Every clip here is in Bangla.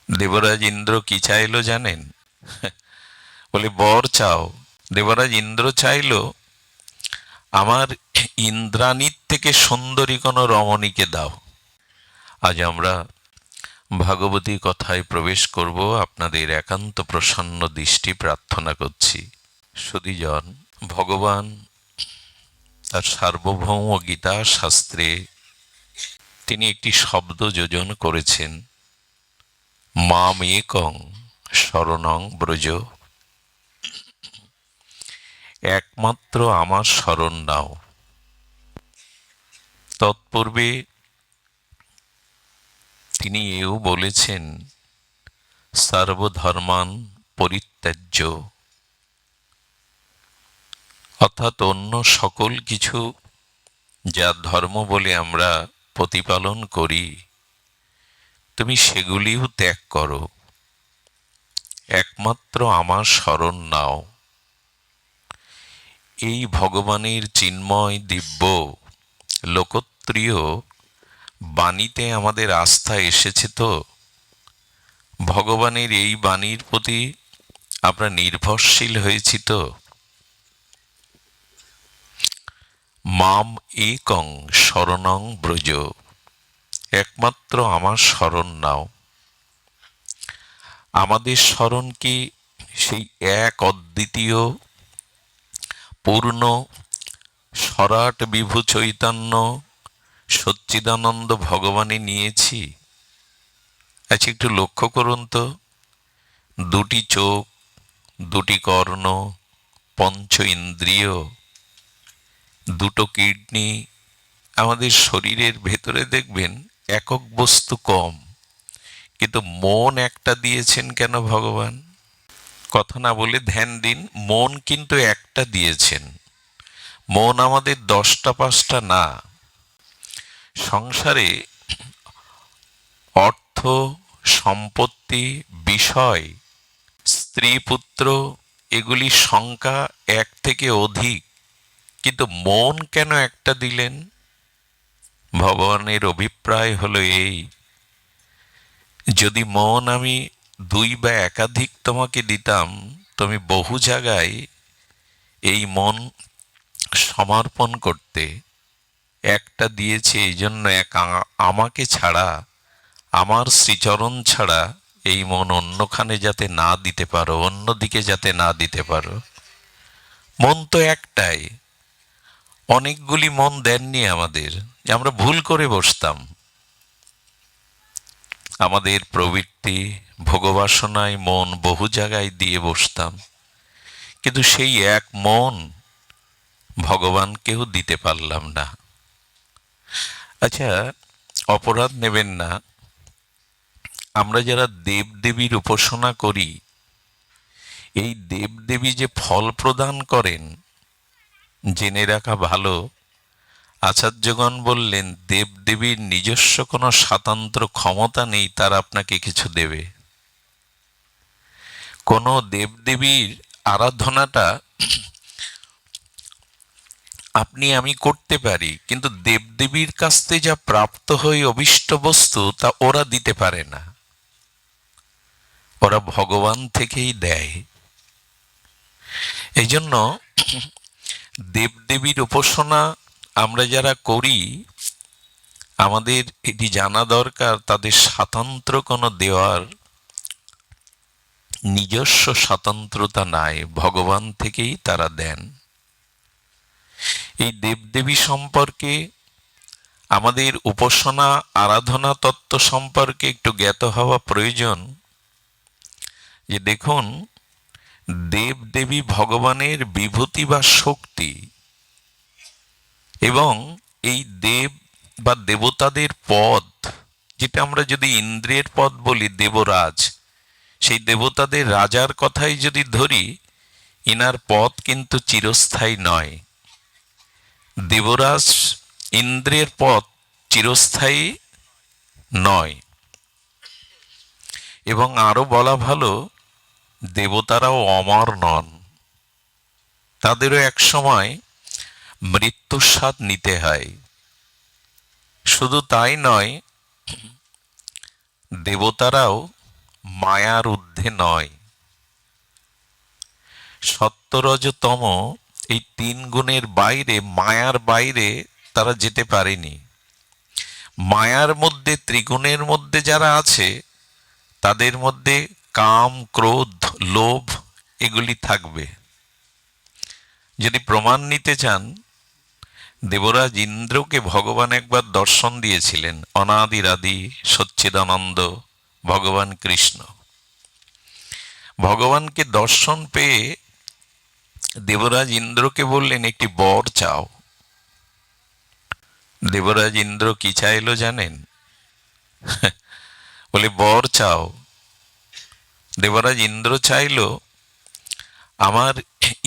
দেবরাজ ইন্দ্র কি চাইলো জানেন? বলে বর চাও। দেবরাজ ইন্দ্র চাইলো আমার ইন্দ্রাণীর থেকে সুন্দরী কোনো রমণীকে দাও। আজ আমরা ভাগবতী কথায় প্রবেশ করব, আপনাদের একান্ত প্রসন্ন দৃষ্টি প্রার্থনা করছি। সুধীজন, ভগবান তার সার্বভৌম গীতা শাস্ত্রে তিনি একটি শব্দ যোজন করেছেন, মাম একং শরণং ব্রজ। একমাত্র আমার শরণ নাও। তৎপূর্বে তিনি এও বলেছেন, সর্বধর্মান পরিত্যাজ্য, অর্থাৎ অন্য সকল কিছু যা ধর্ম বলে আমরা প্রতিপালন করি, তুমি সেগুলিও ত্যাগ করো, একমাত্র আমার শরণ নাও। এই ভগবানের চিন্ময় দিব্য লোকত্রিয় বাণীতে আমাদের আস্থা এসেছে তো? ভগবানের এই বাণীর প্রতি আমরা নির্ভরশীল হয়েছি তো? মাম একং শরণং ব্রজ, একমাত্র আমার শরণ নাও। আমাদের শরণ কি সেই এক অদ্বিতীয় পূর্ণ সরাট বিভু চৈতন্য সচ্চিদানন্দ ভগবানে নিয়েছি? আচ্ছা, একটু লক্ষ্য করুন তো, দুটি চোখ, দুটি কর্ণ, পঞ্চ ইন্দ্রিয়, দুটো কিডনি, আমাদের শরীরের ভেতরে দেখবেন একক বস্তু কম, কিন্তু মন একটা দিয়েছেন কেন ভগবান? কথা না বলে ধ্যান দিন, মন কিন্তু একটা দিয়েছেন। মন আমাদের 10টা 5টা না। সংসারে অর্থ, সম্পত্তি, বিষয়, স্ত্রী, পুত্র, এগুলি সংখ্যা এক থেকে অধিক, কিন্তু মন কেন একটা দিলেন? ভগবানের অভিপ্রায় হলো এই, যদি মন আমি 2 বা একাধিক তোমাকে দিতাম, তুমি বহু জায়গায় এই মন সমর্পণ করতে। একটা দিয়েছে এই জন্য, আমাকে ছাড়া, আমার শ্রীচরণ ছাড়া এই মন অন্যখানে যাতে না দিতে পারো, অন্যদিকে যাতে না দিতে পারো। মন তো একটাই, অনেকগুলি মন দেননি আমাদের, আমরা ভুল করে বসতাম। আমাদের প্রবৃত্তি ভোগবাসনায় মন বহু জায়গায় দিয়ে বসতাম, কিন্তু সেই এক মন ভগবানকেও দিতে পারলাম না। আচ্ছা, অপরাধ নেবেন না, আমরা যারা দেবদেবীর উপাসনা করি, এই দেবদেবী যে ফল প্রদান করেন জেনে রাখা ভালো। আচার্যগণ বললেন, দেবদেবীর নিজস্ব কোনো স্বাতন্ত্র ক্ষমতা নেই তার আপনাকে কিছু দেবে। কোনো দেবদেবীর আরাধনাটা আপনি আমি করতে পারি, কিন্তু দেবদেবীর কাছ থেকে যা প্রাপ্ত হয় অভিষ্ট বস্তু, তা ওরা দিতে পারে না, ওরা ভগবান থেকেই দেয়। এই জন্য দেবদেবীর উপাসনা আমরা যারা করি, আমাদের এটি জানা দরকার, তাদের স্বাতন্ত্র কোনো দেওয়ার নিজস্ব স্বাতন্ত্রতা নাই, ভগবান থেকেই তারা দেন। এই দেবদেবী সম্পর্কে, আমাদের উপাসনা আরাধনা তত্ত্ব সম্পর্কে একটু জ্ঞাত হওয়া প্রয়োজন। যে দেখুন, দেবদেবী ভগবানের বিভূতি বা শক্তি, এবং এই দেব বা দেবতাদের পদ, যেটা আমরা যদি ইন্দ্রের পদ বলি দেবরাজ, সেই দেবতাদের রাজার কথাই যদি ধরি, ইনার পদ কিন্তু চিরস্থায়ী নয়। দেবরাজ ইন্দ্রের পদ চিরস্থায়ী নয়, এবং আরো বলা ভালো, দেবতারাও অমর নন, তাদেরও এক সময় মৃত্যুর স্বাদ নিতে হয়। শুধু তাই নয়, দেবতারাও মায়ার ঊর্ধ্বে নয়। সত্য রজ তম এই তিন গুণের বাইরে, মায়ার বাইরে তারা যেতে পারেনি। মায়ার মধ্যে, ত্রিগুণের মধ্যে যারা আছে, তাদের মধ্যে কাম, ক্রোধ, লোভ এগুলি থাকবে। যদি প্রমাণ নিতে চান, দেবরাজ ইন্দ্রকে ভগবান একবার দর্শন দিয়েছিলেন, অনাদিরাদি সচ্চিদানন্দ ভগবান কৃষ্ণ। ভগবানকে দর্শন পেয়ে দেবরাজ ইন্দ্রকে বললেন, একটি বর চাও। দেবরাজ ইন্দ্র কি চাইলো জানেন? বলে, বর চাও। দেবরাজ ইন্দ্র চাইল, আমার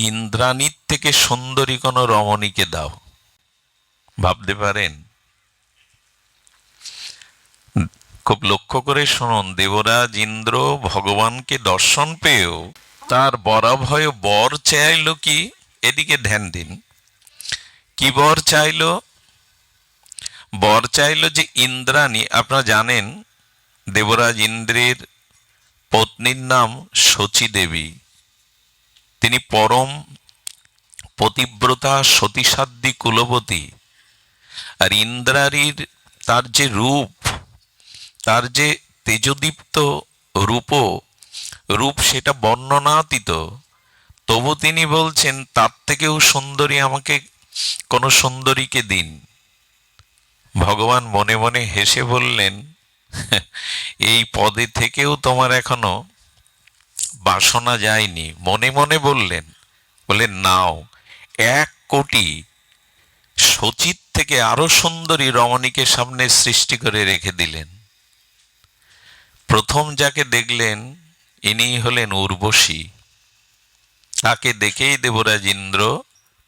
ইন্দ্রাণীর থেকে সুন্দরী কোনো রমণীকে দাও। ভাবতে পারেন? খুব লক্ষ্য করে শুনুন, দেবরাজ ইন্দ্র ভগবানকে দর্শন পেয়েও তার বরাভয় বর চাইল কি? এদিকে ধ্যান দিন। কি বর চাইল? বর চাইল যে ইন্দ্রাণী, আপনারা জানেন দেবরাজ ইন্দ্রের পত্নীর নাম শচী দেবী। তিনি পরম পতিব্রতা, সতীসাধ্যী, কুলবতী। আর ইন্দ্রাণীর তার যে রূপ, তার যে তেজদীপ্ত রূপ সেটা বর্ণনাতীত। তবু তিনি বলছেন, তার থেকেও সুন্দরী আমাকে কোন সুন্দরীকে দিন। ভগবান মনে মনে হেসে বললেন, এই পদে থেকেও তোমার এখনো বাসনা যায়নি। মনে মনে বললেন, নাও, 1,000,000 শচীর থেকে আরো সুন্দরী রমণীকে সামনে সৃষ্টি করে রেখে দিলেন। প্রথম যাকে দেখলেন ইনি হলেন উর্বশী। তাকে দেখেই দেবরাজ ইন্দ্র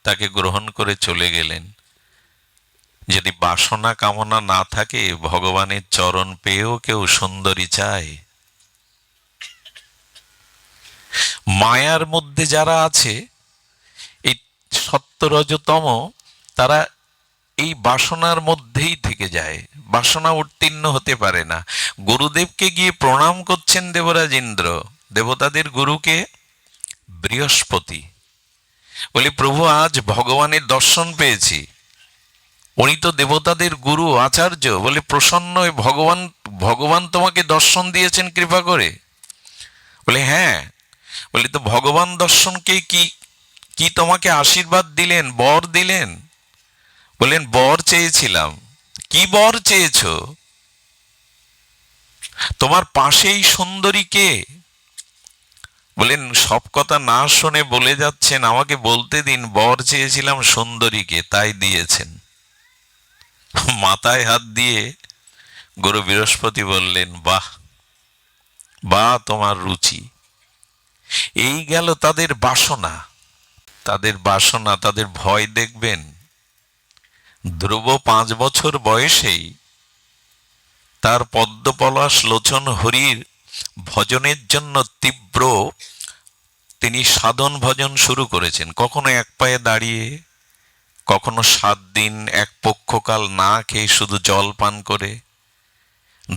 তাকে গ্রহণ করে চলে গেলেন। যদি বাসনা কামনা না থাকে, ভগবানের চরণ পেয়েও কেউ সুন্দরী চায়? মায়ার মধ্যে যারা আছে, এই সত্য-রজ-তম, তারা এই বাসনার মধ্যেই থেকে যায়, বাসনা উত্তীর্ণ হতে পারে না। গুরুদেবকে গিয়ে প্রণাম করছেন দেবরাজ ইন্দ্র, দেবতাদের গুরুকে, বৃহস্পতি। বলি, প্রভু আজ ভগবানের দর্শন পেয়েছি। উনি তো দেবতাদের গুরু, আচার্য। বলে, প্রসন্ন হয়ে ভগবান তোমাকে দর্শন দিয়েছেন কৃপা করে? বলে, হ্যাঁ। বলি, তো ভগবান দর্শনকে কি তোমাকে আশীর্বাদ দিলেন, বর দিলেন? বলেন, বর চেয়েছিলাম। কি বর চেয়েছ? তোমার পাশেই সুন্দরী কে? বলেন, সব কথা না শুনে বলে যাচ্ছেন, আমাকে বলতে দিন, বর চেয়েছিলাম সুন্দরীকে, তাই দিয়েছেন। মাথায় হাত দিয়ে গুরু বৃহস্পতি বললেন, বাহ বাহ, তোমার রুচি। এই গেল তাদের বাসনা। তাদের ভয় দেখবেন। ধ্রুব 5 বছর বয়সেই তার পদ্মপলাশ লোচন হরির ভজনের জন্য তীব্র তিনি সাধন ভজন শুরু করেছেন। কখনো এক পায়ে দাঁড়িয়ে, কখনো 7 দিন এক পক্ষকাল না খেয়ে শুধু জল পান করে।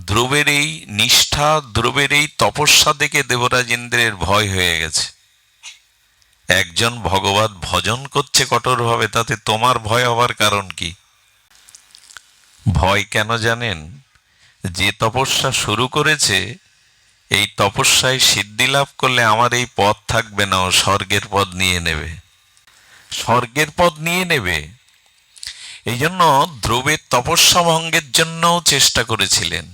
ধ্রুবের এই নিষ্ঠা, ধ্রুবের এই তপস্যা দেখে দেবরাজ ইন্দ্রের ভয় হয়ে গেছে। একজন ভগবত ভজন করছে কঠোরভাবে, তাতে তোমার ভয় হবার কারণ কি? ভয় কেন জানেন? যে তপস্যা শুরু করেছে, এই তপস্যায় সিদ্ধি লাভ করলে আমার এই পদ থাকবে না, ও স্বর্গের পদ নিয়ে নেবে, স্বর্গের পদ নিয়ে নেবে। এই জন্য ধ্রুবের তপস্যা ভঙ্গের জন্যও চেষ্টা করেছিলেন।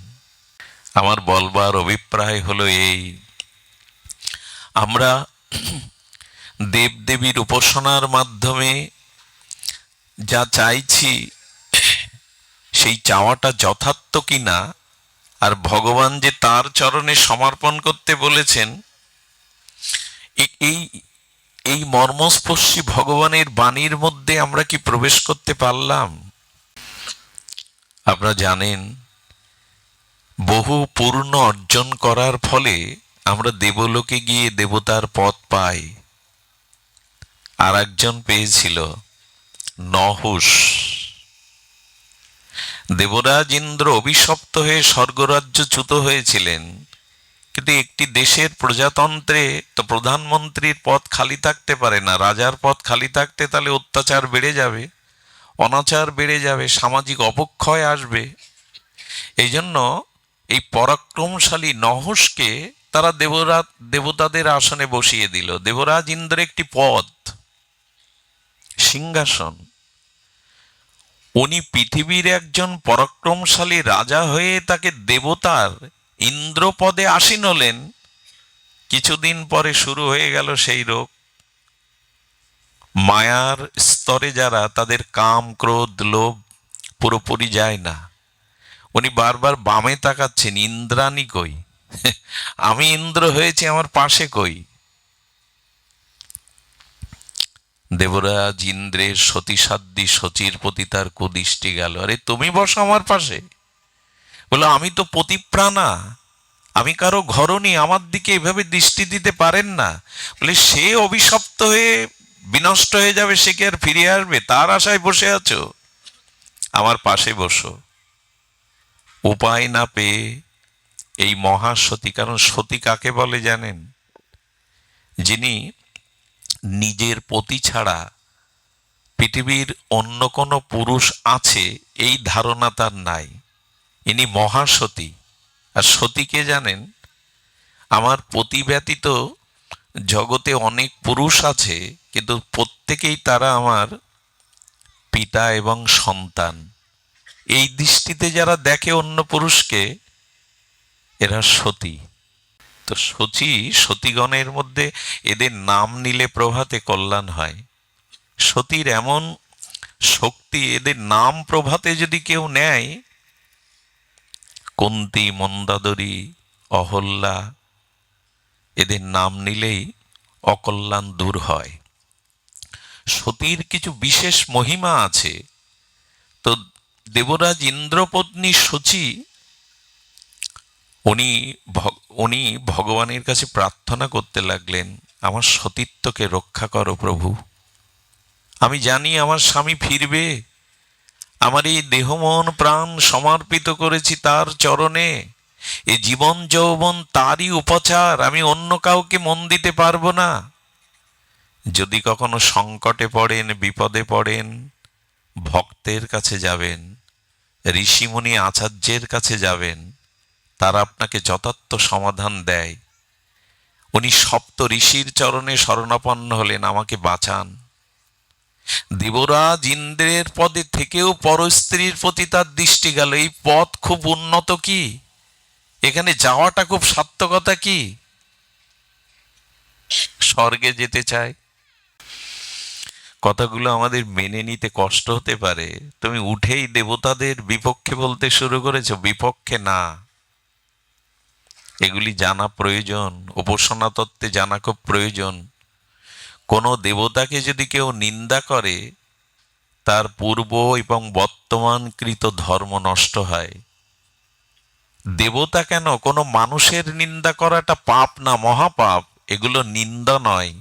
আমার বলবার অভিপ্রায় হলো এই, আমরা দেবদেবীর উপাসনার মাধ্যমে যা চাইছি, সেই চাওয়াটা যথার্থ কিনা, আর ভগবান যে তার চরণে সমর্পণ করতে বলেছেন, এই মর্মস্পর্শী ভগবানের বাণীর মধ্যে আমরা কি প্রবেশ করতে পারলাম? আপনারা জানেন, বহু পূর্ণ অর্জন করার ফলে আমরা দেবলোকে গিয়ে দেবতার পদ পাই। আর একজন পেয়েছিল, নহুষ। দেবরাজ ইন্দ্র অভিশপ্ত হয়ে স্বর্গরাজ্যচ্যুত হয়েছিলেন, কিন্তু একটি দেশের প্রজাতন্ত্রে তো প্রধানমন্ত্রীর পদ খালি থাকতে পারে না। রাজার পদ খালি থাকতে তাহলে অত্যাচার বেড়ে যাবে, অনাচার বেড়ে যাবে, সামাজিক অবক্ষয় আসবে। এই জন্য এই পরাক্রমশালী নহসকে তারা দেবতাদের আসনে বসিয়ে দিল। দেবরাজ ইন্দ্র একটি পদ, সিংহাসন। উনি পৃথিবীর একজন পরাক্রমশালী রাজা হয়ে তাকে দেবতার ইন্দ্র পদে আসীন হলেন। কিছুদিন পরে শুরু হয়ে গেল সেই রোগ। মায়ার স্তরে যারা, তাদের কাম ক্রোধ লোভ পুরোপুরি যায় না। উনি বারবার বামে তাকাচ্ছেন, ইন্দ্রাণী কই? আমি ইন্দ্র হয়েছি, আমার পাশে কই? দেবরাজ ইন্দ্রের সতীসাধ্যী শচীর প্রতি তার কুদৃষ্টি গেল। আরে তুমি বসো আমার পাশে। বলো, আমি তো পতিপ্রাণা, আমি কারো ঘরণী, আমার দিকে এভাবে দৃষ্টি দিতে পারেন না। বলে, সে অভিশপ্ত হয়ে বিনষ্ট হয়ে যাবে, সে কি আর ফিরে আসবে? তার আশায় বসে আছো? আমার পাশে বসো। উপায় না পেয়ে এই মহাসতী, কারণ সতী কাকে বলে জানেন? যিনি নিজের পতি ছাড়া পৃথিবীর অন্য কোনো পুরুষ আছে এই ধারণা তার নাই, ইনি মহাসতী। আর সতীকে জানেন? আমার পতি ব্যতীত জগতে অনেক পুরুষ আছে, কিন্তু প্রত্যেকেই তারা আমার পিতা এবং সন্তান। এই দৃষ্টিতে যারা দেখে অন্য পুরুষকে, এরা সতী। তো সতীগণের মধ্যে এদের নাম নিলে প্রভাতে কল্যাণ হয়। সতীর এমন শক্তি, এদের নাম প্রভাতে যদি কেউ নেয়, কুন্তী, মন্দাদরী, অহল্যা, এদের নাম নিলেই অকল্যাণ দূর হয়। সতীর কিছু বিশেষ মহিমা আছে। তো দেবরাজ ইন্দ্রপত্নী শচী, উনি ভগবানের কাছে প্রার্থনা করতে লাগলেন, আমার সতীত্বকে রক্ষা করো প্রভু। আমি জানি আমার স্বামী ফিরবে, আমার এই দেহ মন প্রাণ সমর্পিত করেছি তার চরণে। এ জীবন যৌবন তারই উপচার, আমি অন্য কাউকে মন দিতে পারবো না। যদি কখনো সংকটে পড়েন, বিপদে পড়েন, ভক্তের কাছে যাবেন, ঋষিমুনি আচার্যের কাছে যাবেন, তারা আপনাকে যথার্থ সমাধান দেয়। উনি সপ্ত ঋষির চরণে শরণাপন্ন হলেন, আমাকে বাঁচান। দেবরাজ ইন্দ্রের পদে থেকেও পরস্ত্রীর প্রতি তার দৃষ্টি গেল। এই পদ খুব উন্নত কি? এখানে যাওয়াটা খুব সার্থকতা কি? স্বর্গে যেতে চায়। কথাগুলো আমাদের মেনে নিতে কষ্ট হতে পারে। তুমি উঠেই দেবতাদের বিপক্ষে বলতে শুরু করেছো, বিপক্ষে না। এগুলি জানা প্রয়োজন, উপাসনা তত্ত্বে জানা খুব প্রয়োজন। কোনো দেবতাকে যদি কেউ নিন্দা করে, তার পূর্ব এবং বর্তমানকৃত ধর্ম নষ্ট হয়। দেবতা কেন, কোনো মানুষের নিন্দা করাটা পাপ না, মহাপাপ, এগুলো নিন্দা নয়।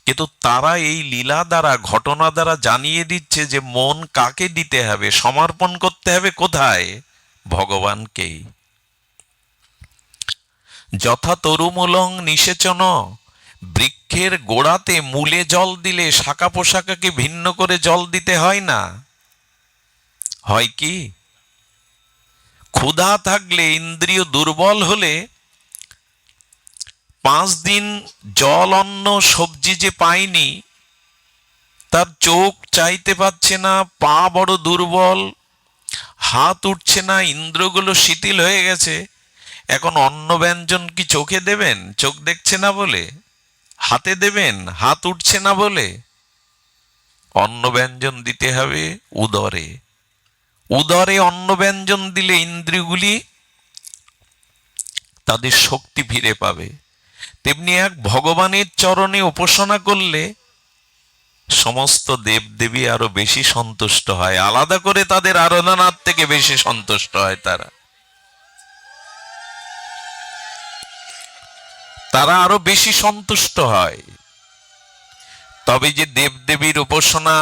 কিন্তু তারা এই লীলা দ্বারা, ঘটনা দ্বারা জানিয়ে দিচ্ছে যে মন কাকে দিতে হবে, সমর্পণ করতে হবে কোথায়? ভগবানকেই। যথা তরুমূলং নিষেচন, বৃক্ষের গোড়াতে মূলে জল দিলে শাখা পোশাকাকে ভিন্ন করে জল দিতে হয় না। হয় কি? ক্ষুধা থাকলে, ইন্দ্রিয় দুর্বল হলে 5 দিন জল অন্ন সবজি যে পায়নি, তার চোখ চাইতে পাচ্ছে না, পা বড় দুর্বল, হাত উঠছে না, ইন্দ্রগুলো শিথিল হয়ে গেছে, এখন অন্ন ব্যঞ্জন কি চোখে দেবেন? চোখ দেখছে না বলে। হাতে দেবেন? হাত উঠছে না বলে। অন্ন ব্যঞ্জন দিতে হবে উদরে। উদরে অন্ন ব্যঞ্জন দিলে ইন্দ্রিয়গুলি তাদের শক্তি ফিরে পাবে। তেমনি এক ভগবানের চরণে উপাসনা করলে সমস্ত দেবদেবী আরো বেশি সন্তুষ্ট হয়, আলাদা করে তাদের আরাধনার থেকে বেশি সন্তুষ্ট হয়। তারা আরো বেশি সন্তুষ্ট হয়। তবে যে দেবদেবীর উপাসনা,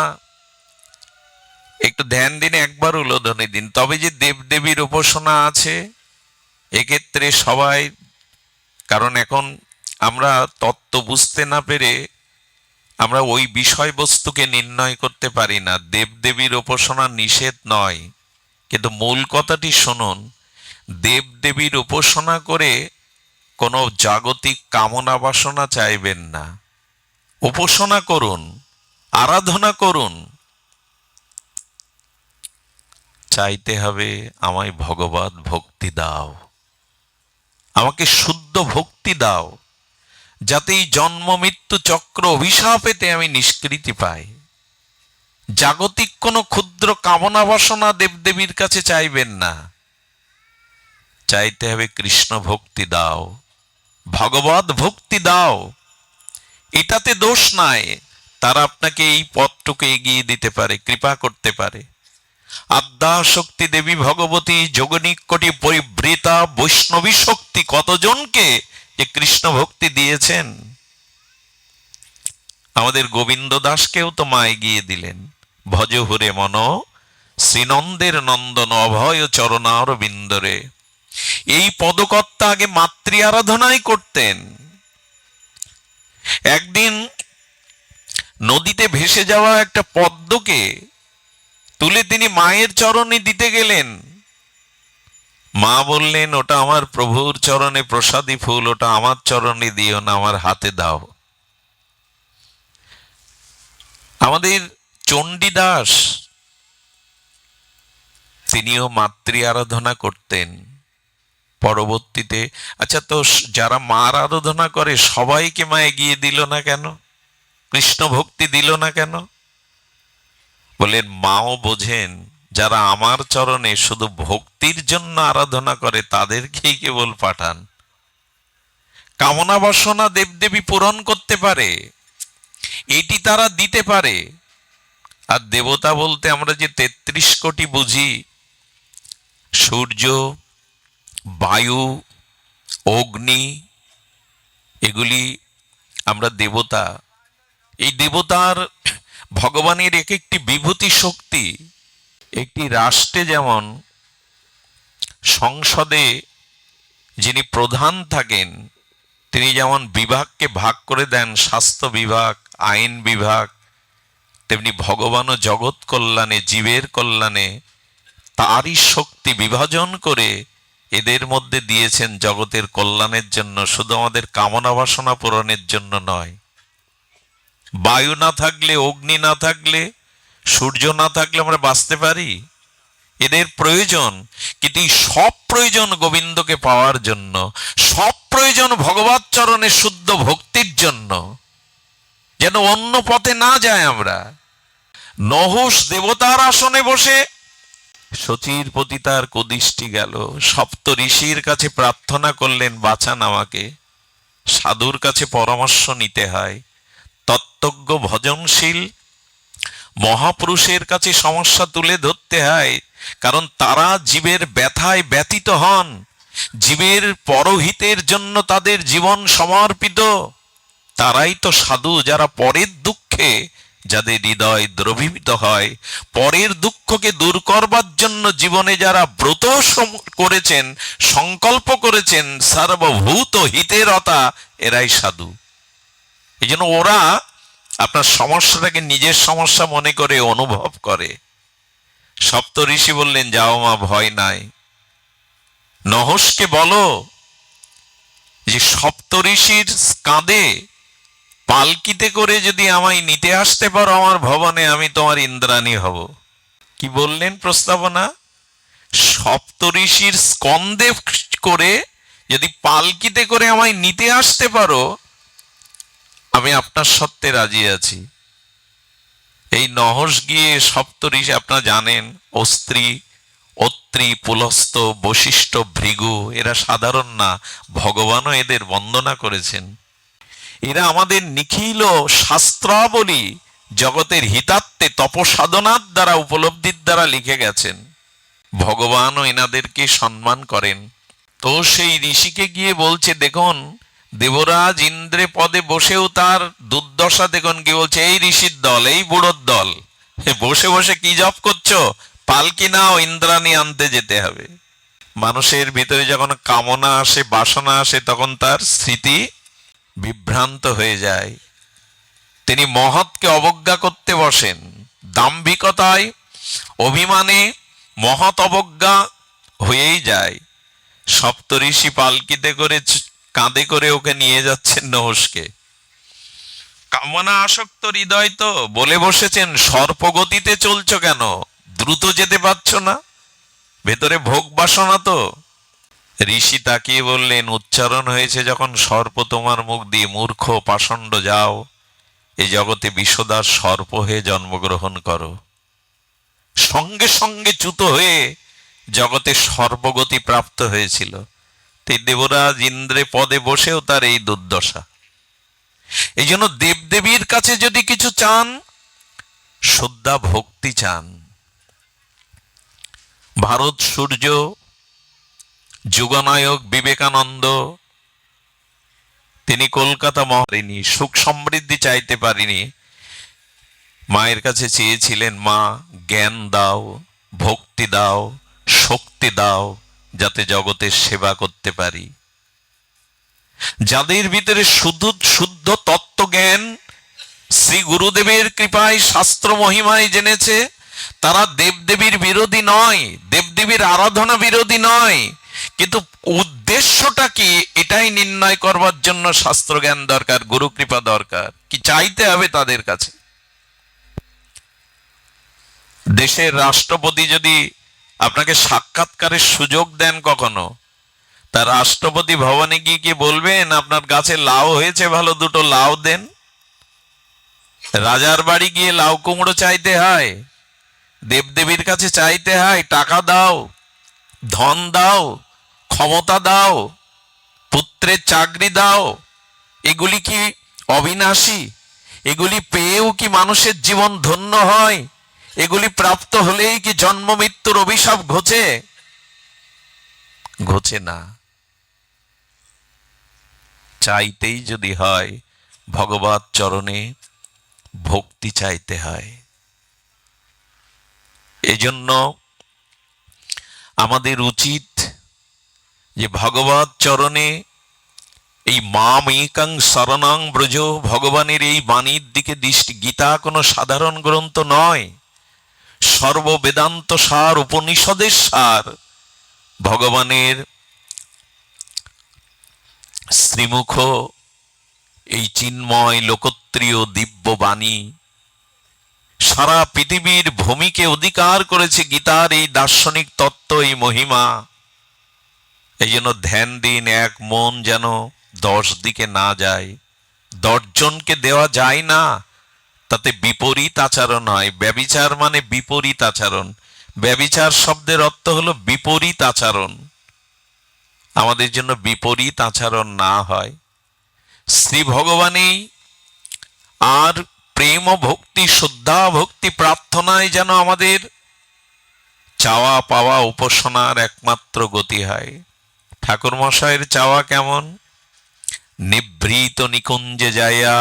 একটু ধ্যান দিন, একবার উলোধনী দিন। তবে যে দেবদেবীর উপাসনা আছে, এক্ষেত্রে সবাই কারণ এখন আমরা তত্ত্ব বুঝতে না পেরে আমরা ওই বিষয়বস্তুকে নির্ণয় করতে পারি না। দেবদেবীর উপাসনা নিষেধ নয়, কিন্তু মূল কথাটি শুনুন, দেবদেবীর উপাসনা করে কোনো জাগতিক কামনা বাসনা চাইবেন না। উপাসনা করুন, আরাধনা করুন, চাইতে হবে আমায় ভগবত ভক্তি দাও, আমাকে শুদ্ধ ভক্তি দাও, যাতে এই জন্ম মৃত্যু চক্র অভিশাপেতে আমি নিষ্কৃতি পাই। জাগতিক কোনো ক্ষুদ্র কামনা বাসনা দেবদেবীর কাছে চাইবেন না, চাইতে হবে কৃষ্ণ ভক্তি দাও, ভগবত ভক্তি দাও। এটাতে দোষ নাই, তারা আপনাকে এই পথটুকু এগিয়ে দিতে পারে, কৃপা করতে পারে। আদ্যা শক্তি দেবী ভগবতী যোগনিক কোটি পরিবৃতা বৈষ্ণবী শক্তি কতজনকে যে কৃষ্ণ ভক্তি দিয়েছেন। আমাদের গোবিন্দ দাসকেও তো মা এগিয়ে দিলেন। ভজ হরে মন শ্রীনন্দের নন্দন অভয় চরণার বিন্দরে। এই পদকর্তা আগে মাতৃ আরাধনাই করতেন। একদিন নদীতে ভেসে যাওয়া একটা পদ্মকে তুলে তিনি মায়ের চরণে দিতে গেলেন। মা বললেন, ওটা আমার প্রভুর চরণে প্রসাদী ফুল, ওটা আমার চরণে দিও না, আমার হাতে দাও। আমাদের চণ্ডীদাস তিনিও মাতৃ আরাধনা করতেন। পরবর্তীতে আচ্ছা, তো যারা মার আরাধনা করে সবাইকে মা এগিয়ে দিল না কেন, কৃষ্ণ ভক্তি দিল না কেন? বলেন, মাও বোঝেন যারা আমার চরণে শুধু ভক্তির জন্য আরাধনা করে তাদেরকেই কেবল পাঠান। কামনা বাসনা দেবদেবী পূরণ করতে পারে, এটি তারা দিতে পারে। আর দেবতা বলতে আমরা যে ৩৩ কোটি বুঝি, সূর্য, বায়ু, অগ্নি, এগুলি আমরা দেবতা। এই দেবতার ভগবানের এক একটি বিভূতি শক্তি। একটি রাষ্ট্রে যেমন সংসদে যিনি প্রধান থাকেন তিনি যেমন বিভাগকে ভাগ করে দেন, স্বাস্থ্য বিভাগ, আইন বিভাগ, তেমনি ভগবানও জগৎ কল্যাণে, জীবের কল্যাণে তারই শক্তি বিভাজন করে এদের মধ্যে দিয়েছেন জগতের কল্যাণের জন্য, শুধু আমাদের কামনা বাসনা পূরণের জন্য নয়। বায়ু না থাকলে, অগ্নি না থাকলে, সূর্য না থাকলে আমরা বাঁচতে পারি? এদের প্রয়োজন, কিন্তু এই সব প্রয়োজন গোবিন্দকে পাওয়ার জন্য, সব প্রয়োজন ভগবত চরণে শুদ্ধ ভক্তির জন্য, যেন অন্য পথে না যায় আমরা। নহুষ দেবতার আসনে বসে শচীর প্রতি তার কুদৃষ্টি গেল, সপ্ত ঋষির কাছে প্রার্থনা করলেন, বাঁচান আমাকে। সাধুর কাছে পরামর্শ নিতে হয়, তত্ত্বজ্ঞ ভজনশীল মহাপুরুষের কাছে সমস্যা তুলে ধরতে হয়, কারণ তারা জীবের ব্যথায় ব্যথিত হন, জীবের পরহিতের জন্য তাদের জীবন সমর্পিত। তারাই তো সাধু, যারা পরের দুঃখে যাদের হৃদয় দ্রবীভূত হয়, পরের দুঃখকে দূর করবার জন্য জীবনে যারা ব্রত করেছেন, সংকল্প করেছেন সর্বভূত হিতেরতা, এরাই সাধু। এই জন্য ওরা আপনার সমস্যাটাকে নিজের সমস্যা মনে করে অনুভব করে। সপ্ত ঋষি বললেন, যাও মা, ভয় নাই। নহসকে বলো যে সপ্ত ঋষির কাঁধে পালকিতে করে যদি আমায় নিতে আসতে পারো আমার ভবনে, আমি তোমার ইন্দ্রাণী হব। কি বললেন প্রস্তাবনা? সপ্ত ঋষির স্কন্ধে করে যদি পালকিতে করে আমায় নিতে আসতে পারো, আমি আপনার সত্ত্বে রাজি আছি। এই নহস গিয়ে সপ্ত ঋষি, আপনারা জানেন, অস্ত্রী, অত্রি, পুলস্ত, বশিষ্ঠ, ভৃগু, এরা সাধারণ না, ভগবানও এদের বন্দনা করেছেন। এরা আমাদের নিখিল শাস্ত্রাবলী জগতের হিতার্থে তপসাধনার দ্বারা, উপলব্ধির দ্বারা লিখে গেছেন। ভগবানও এনাদেরকে সম্মান করেন। তো সেই ঋষিকে গিয়ে বলছে, দেখুন দেবরাজ ইন্দ্রে পদে বসেও তার দুর্দশা দেখুন। কি বলছে? এই ঋষির দল, এই বুড়োর দল, বসে বসে কি জপ করছো? পালকি নাও, ইন্দ্রাণী আনতে যেতে হবে। মানুষের ভিতরে যখন কামনা আসে, বাসনা আসে, তখন তার স্মৃতি বিভ্রান্ত হয়ে যায়। তিনি মহৎকে অবজ্ঞা করতে বসেন। দাম্ভিকতায়, অভিমানে মহৎ অবজ্ঞা হয়েই যায়। সপ্তঋষি পালকিতে করে, কাঁধে করে ওকে নিয়ে যাচ্ছেন নহুষকে। কামনা আসক্ত হৃদয় তো বলে বসেছেন, সর্পগতিতে চলছো কেন, দ্রুত যেতে পারছো না? ভেতরে ভোগ বাসনা তো। ঋষি তাকিয়ে বললেন, উচ্চারণ হয়েছে যখন সর্প তোমার মুখ দিয়ে, মূর্খ পাষণ্ড, যাও এই জগতে বিষদার সর্প হয়ে জন্মগ্রহণ করো। সঙ্গে সঙ্গে চ্যুত হয়ে জগতে সর্বগতি প্রাপ্ত হয়েছিল। দেবরাজ ইন্দ্রে পদে বসেও তার এই দুর্দশা। এই জন্য দেবদেবীর কাছে যদি কিছু চান, শ্রদ্ধা ভক্তি চান। ভারত সূর্য, যুগনায়ক বিবেকানন্দ, তিনি কলকাতা মহারিনী, সুখ সমৃদ্ধি চাইতে পারিনি, মায়ের কাছে চেয়েছিলেন, মা জ্ঞান দাও, ভক্তি দাও, শক্তি দাও, যাতে জগতের সেবা করতে পারি। যাদের ভিতরে শুদ্ধ শুদ্ধ তত্ত্বজ্ঞান শ্রী গুরুদেবের কৃপায় শাস্ত্র মহিমায় জেনেছে, তারা দেবদেবীর বিরোধী নয়, দেবদেবীর আরাধনা বিরোধী নয়, কিন্তু উদ্দেশ্যটা কি এটাই নির্ণয় করবার জন্য শাস্ত্র জ্ঞান দরকার, গুরু কৃপা দরকার। কি চাইতে হবে তাদের কাছে? দেশের রাষ্ট্রপতি যদি আপনাকে সাক্ষাৎকারের সুযোগ দেন কখনো, তা রাষ্ট্রপতি ভবনে গিয়ে কি বলবেন, আপনার গাছে লাউ হয়েছে, ভালো দুটো লাউ দেন? রাজার বাড়ি গিয়ে লাউ কুমড়ো চাইতে হয়? দেবদেবীর কাছে চাইতে হয়, টাকা দাও, ধন দাও, ক্ষমতা দাও, পুত্রের চাকরি দাও। এগুলি কি অবিনাশী? এগুলি পেয়েও কি মানুষের জীবন ধন্য হয়? এগুলি প্রাপ্ত হলেই কি জন্ম মৃত্যুর অভিশাপ ঘোচে? ঘোচে না। চাইতেই যদি হয়, ভগবত চরণে ভক্তি চাইতে হয়। এজন্য আমাদের উচিত যে ভগবত চরণে এই মাম একং শরণং ব্রজ, ভগবানের এই বাণীর দিকে দৃষ্টি। গীতা কোনো সাধারণ গ্রন্থ নয়, সর্ব বেদান্ত সার, উপনিষদের সার, ভগবানের শ্রীমুখ এই চিন্ময় লোকত্রিয় দিব্য বাণী সারা পৃথিবীর ভূমিকে অধিকার করেছে গীতার এই দার্শনিক তত্ত্ব, এই মহিমা। এই জন্য ধ্যান দিন, এক মন যেন 10 দিকে না যায়। 10 জনকে দেওয়া যায় না, তাতে বিপরীত আচরণ হয়। ব্যভিচার মানে বিপরীত আচরণ। ব্যভিচার শব্দের অর্থ হলো বিপরীত আচরণ। আমাদের জন্য বিপরীত আচরণ না হয়। শ্রী ভগবানেই আর প্রেম ভক্তি, শ্রদ্ধা ভক্তি, প্রার্থনায় যেন আমাদের চাওয়া পাওয়া উপাসনার একমাত্র গতি হয়। ঠাকুর মশাইয়ের চাওয়া কেমন? নিভৃত নিকুঞ্জে যাইয়া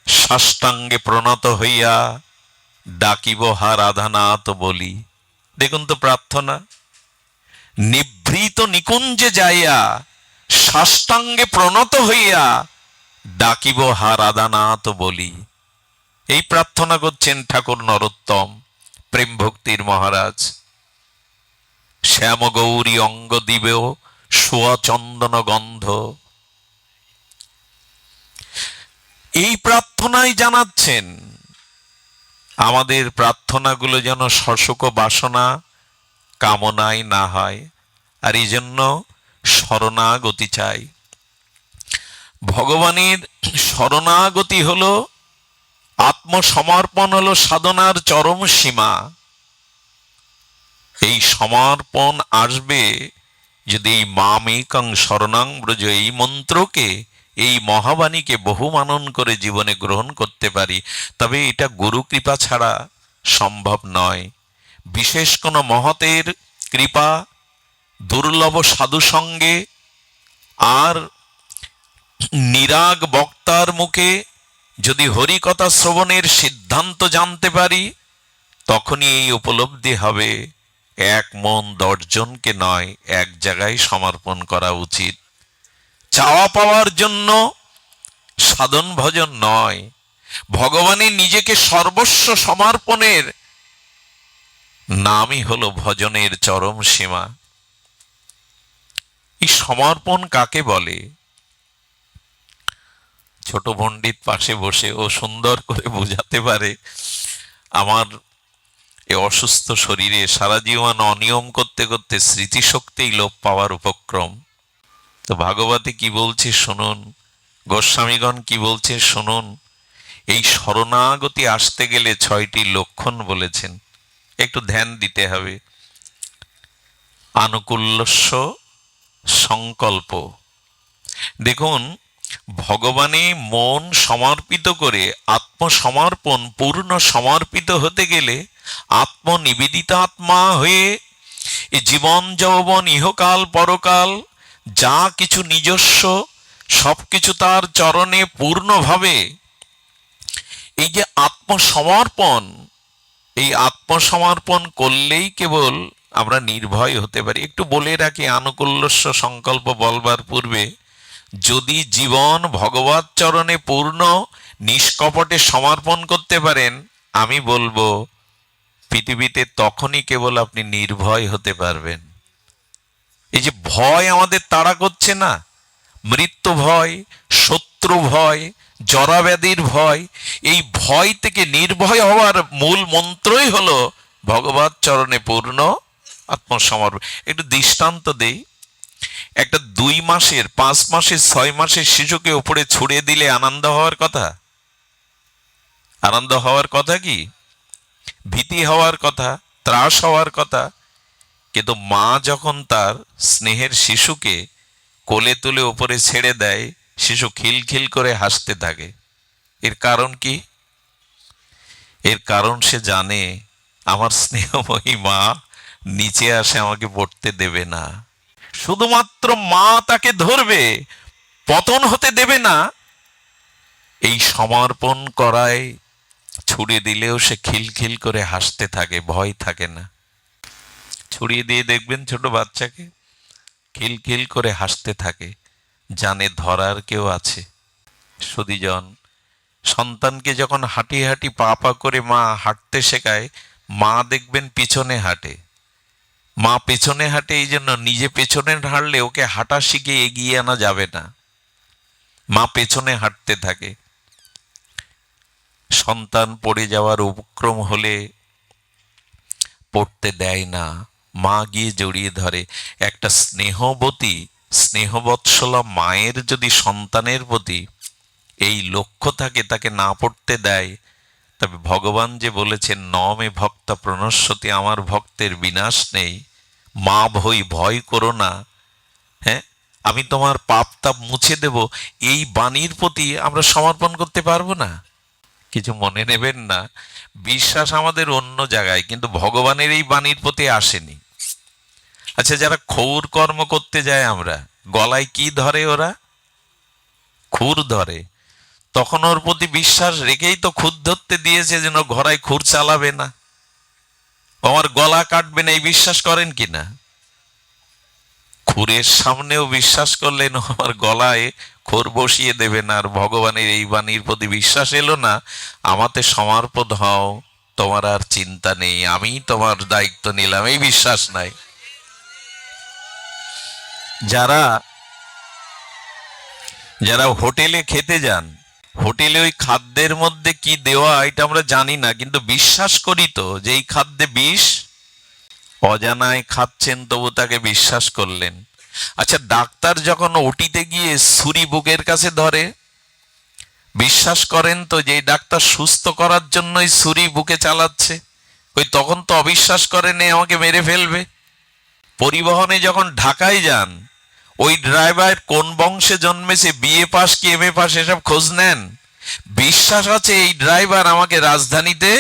সাষ্টাঙ্গে প্রণত হইয়া ডাকিব হা রাধানাথ বলি। দেখুন তো প্রার্থনা, নিভৃত নিকুঞ্জে যাইয়া সাষ্টাঙ্গে প্রণত হইয়া ডাকিব হা রাধানাথ বলি। এই প্রার্থনা করছেন ঠাকুর নরোত্তম, প্রেম ভক্তির মহারাজ। শ্যাম গৌরী অঙ্গ দিবেও সোয়া চন্দন গন্ধ। এই প্রার্থনাই জানাচ্ছেন আমাদের প্রার্থনাগুলো যেন শশুক বাসনা কামনায় না হয়। আর এই জন্য শরণাগতি চাই। ভগবানের শরণাগতি হলো, আত্মসমর্পণ হলো সাধনার চরম সীমা। এই সমর্পণ আসবে যদি এই মামেকং শরণং ব্রজ, এই মন্ত্রকে, এই মহাবাণীকে বহু মানন করে জীবনে গ্রহণ করতে পারি। তবে এটা গুরু কৃপা ছাড়া সম্ভব নয়। বিশেষ কোনো মহতের কৃপা, দুর্লভ সাধু সঙ্গে আর নিরাগ বক্তার মুখে যদি হরিকথা শ্রবণের সিদ্ধান্ত জানতে পারি, তখনই এই উপলব্ধি হবে এক মন 10 জনকে নয়, এক জায়গায় সমর্পণ করা উচিত। চাওয়া পাওয়ার জন্য সাধন ভজন নয়, ভগবানের নিজেকে সর্বস্ব সমর্পণের নামই হলো ভজনের চরম সীমা। এই সমর্পণ কাকে বলে? ছোট পণ্ডিত পাশে বসে ও সুন্দর করে বোঝাতে পারে। আমার এই অসুস্থ শরীরে সারা জীবন অনিয়ম করতে করতে স্মৃতিশক্তি লোপ পাওয়ার উপক্রম। তো ভাগবতে কি বলছে শুনুন, গোস্বামীগণ কি বলছে শুনুন। এই শরণাগতি আসতে গেলে 6টি লক্ষণ বলেছেন, একটু ধ্যান দিতে হবে। আনুকূল্যস্য সংকল্প। দেখুন, ভগবানে মন সমর্পিত করে আত্মসমর্পণ পূর্ণ সমর্পিত হতে গেলে আত্মনিবেদিত আত্মা হয়ে এই জীবন যৌবন ইহকাল পরকাল যা কিছু নিজস্ব সবকিছু তার চরণে পূর্ণভাবে, এই যে আত্মসমর্পণ, এই আত্মসমর্পণ করলেই কেবল আমরা নির্ভয় হতে পারি। একটু বলে রাখি, আনুকূল্যস্য সংকল্প বলবার পূর্বে, যদি জীবন ভগবৎ চরণে পূর্ণ নিষ্কপটে সমর্পণ করতে পারেন, আমি বলবো পৃথিবীতে তখনই কেবল আপনি নির্ভয় হতে পারবেন। এই যে ভয় আমাদের তাড়া করছে না, মৃত্যু ভয়, শত্রু ভয়, জরাব্যাধির ভয়, এই ভয় থেকে নির্ভয় হওয়ার মূল মন্ত্রই হলো ভগবৎ চরণে পূর্ণ আত্মসমর্পণ। একটু দৃষ্টান্ত দেই। একটা 2 মাসের 5 মাসের 6 মাসের শিশুকে উপরে ছুড়ে দিলে আনন্দ হওয়ার কথা? আনন্দ হওয়ার কথা কি? ভীতি হওয়ার কথা, ত্রাস হওয়ার কথা। কিন্তু মা যখন তার স্নেহের শিশুকে কোলে তুলে উপরে ছেড়ে দেয়, শিশু খিলখিল করে হাসতে থাকে। এর কারণ কি? এর কারণ সে জানে আমার স্নেহময়ী মা নিচে আসে আমাকে পড়তে দেবে না। শুধুমাত্র মা তাকে ধরবে, পতন হতে দেবে না। এই সমর্পণ করায় ছুড়ে দিলেও সে খিলখিল করে হাসতে থাকে, ভয় থাকে না। ছুড়িয়ে দিয়ে দেখবেন ছোট বাচ্চাকে, খিলখিল করে হাসতে থাকে, জানে ধরার কেউ আছে। সুধীজন, সন্তানকে যখন হাঁটি হাঁটি পা পা করে মা হাঁটতে শেখায়, মা দেখবেন পিছনে হাঁটে। মা পেছনে হাঁটে এই জন্য, নিজে পেছনে হাঁটলে ওকে হাঁটা শিখে এগিয়ে আনা যাবে না। মা পেছনে হাঁটতে থাকে। সন্তান পড়ে যাওয়ার উপক্রম হলে পড়তে দেয় না, মা গিয়ে জড়িয়ে ধরে। একটা স্নেহবতী স্নেহবৎসলা মায়ের যদি সন্তানের প্রতি এই লক্ষ্য থাকে, তাকে না পড়তে দেয়, তবে ভগবান যে বলেছেন ন মে ভক্ত প্রণশ্যতি, আমার ভক্তের বিনাশ নেই, মা ভয় করো না, হ্যাঁ আমি তোমার পাপ তাপ মুছে দেব, এই বাণীর প্রতি আমরা সমর্পণ করতে পারবো না? কিছু মনে নেবেন না, বিশ্বাস আমাদের অন্য জায়গায়, কিন্তু ভগবানের এই বাণীর প্রতি আসেনি। আচ্ছা, যারা ক্ষৌর কর্ম করতে যায়, আমরা গলায় কি ধরে? ওরা খুর ধরে। তখন ওর প্রতি বিশ্বাস রেখেই তো খুর ধরতে দিয়েছে, যেন ঘোড়ায় খুর চালাবে না, আমার গলা কাটবে না, এই বিশ্বাস করেন কিনা? খুরের সামনেও বিশ্বাস করলেন আমার গলায় খোর বসিয়ে দেবে না। আর ভগবানের এই বাণীর প্রতি বিশ্বাস এলো না, আমাতে সমর্পণ হও, তোমার আর চিন্তা নেই, আমি তোমার দায়িত্ব নিলাম, এই বিশ্বাস নাই। যারা যারা হোটেলে খেতে যান, হোটেলে ওই খাদ্যের মধ্যে কি দেওয়া এটা আমরা জানি না, কিন্তু বিশ্বাস করি তো যে এই খাদ্যে বিষ। অজানায় খাচ্ছেন তবু তাকে বিশ্বাস করলেন। আচ্ছা, ডাক্তার যখন ওটিতে গিয়ে ছুরি বুকের কাছে ধরে, বিশ্বাস করেন তো যে ডাক্তার সুস্থ করার জন্যই ছুরি বুকে চালাচ্ছে? ওই তখন তো অবিশ্বাস করেন আমাকে মেরে ফেলবে। পরিবহনে যখন ঢাকায় যান, ওই ড্রাইভার কোন বংশে জন্মেছে, বিএ পাস কি এমএ পাস, এসব খোঁজ নেন। বিশ্বাস আছে এই ড্রাইভার আমাকে রাজধানীতে।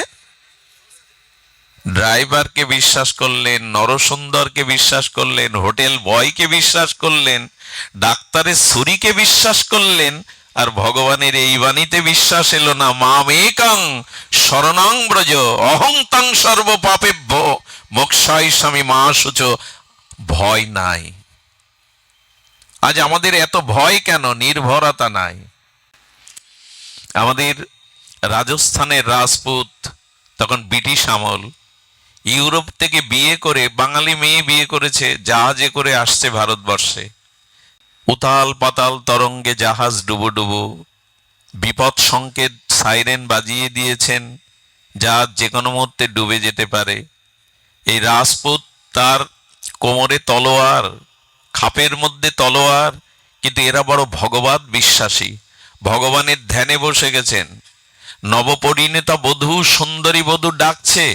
ড্রাইভারকে বিশ্বাস করলেন, নরসুন্দরকে বিশ্বাস করলেন, হোটেল বয়কে বিশ্বাস করলেন, ডাক্তারের ছুরিকে বিশ্বাস করলেন, আর ভগবানের এই বাণীতে বিশ্বাস এলো না। মাম একং শরণং ব্রজ অহং তং সর্ব পাপেভ্য মোক্ষামিষ্যামি মা শুচ। ভয় নাই। আজ আমাদের এত ভয় কেন? নির্ভরতা নাই। আমাদের রাজস্থানের রাজপুত, তখন ব্রিটিশ আমল, ইউরোপ থেকে বিয়ে করে, বাঙালি মেয়ে বিয়ে করেছে, জাহাজে করে আসছে ভারতবর্ষে। উতাল পাতাল তরঙ্গে জাহাজ ডুবো ডুবো, বিপদ সংকেত সাইরেন বাজিয়ে দিয়েছেন, জাহাজ যে কোনো মুহূর্তে ডুবে যেতে পারে। এই রাজপুত, তার কোমরে তলোয়ার, খাপের মধ্যে তলোয়ার, কিন্তু এরা বড় ভগবত বিশ্বাসী, ভগবানের ধ্যানে বসে গেছেন। নবপরিণীতা বধূ, সুন্দরী বধূ ডাকছে,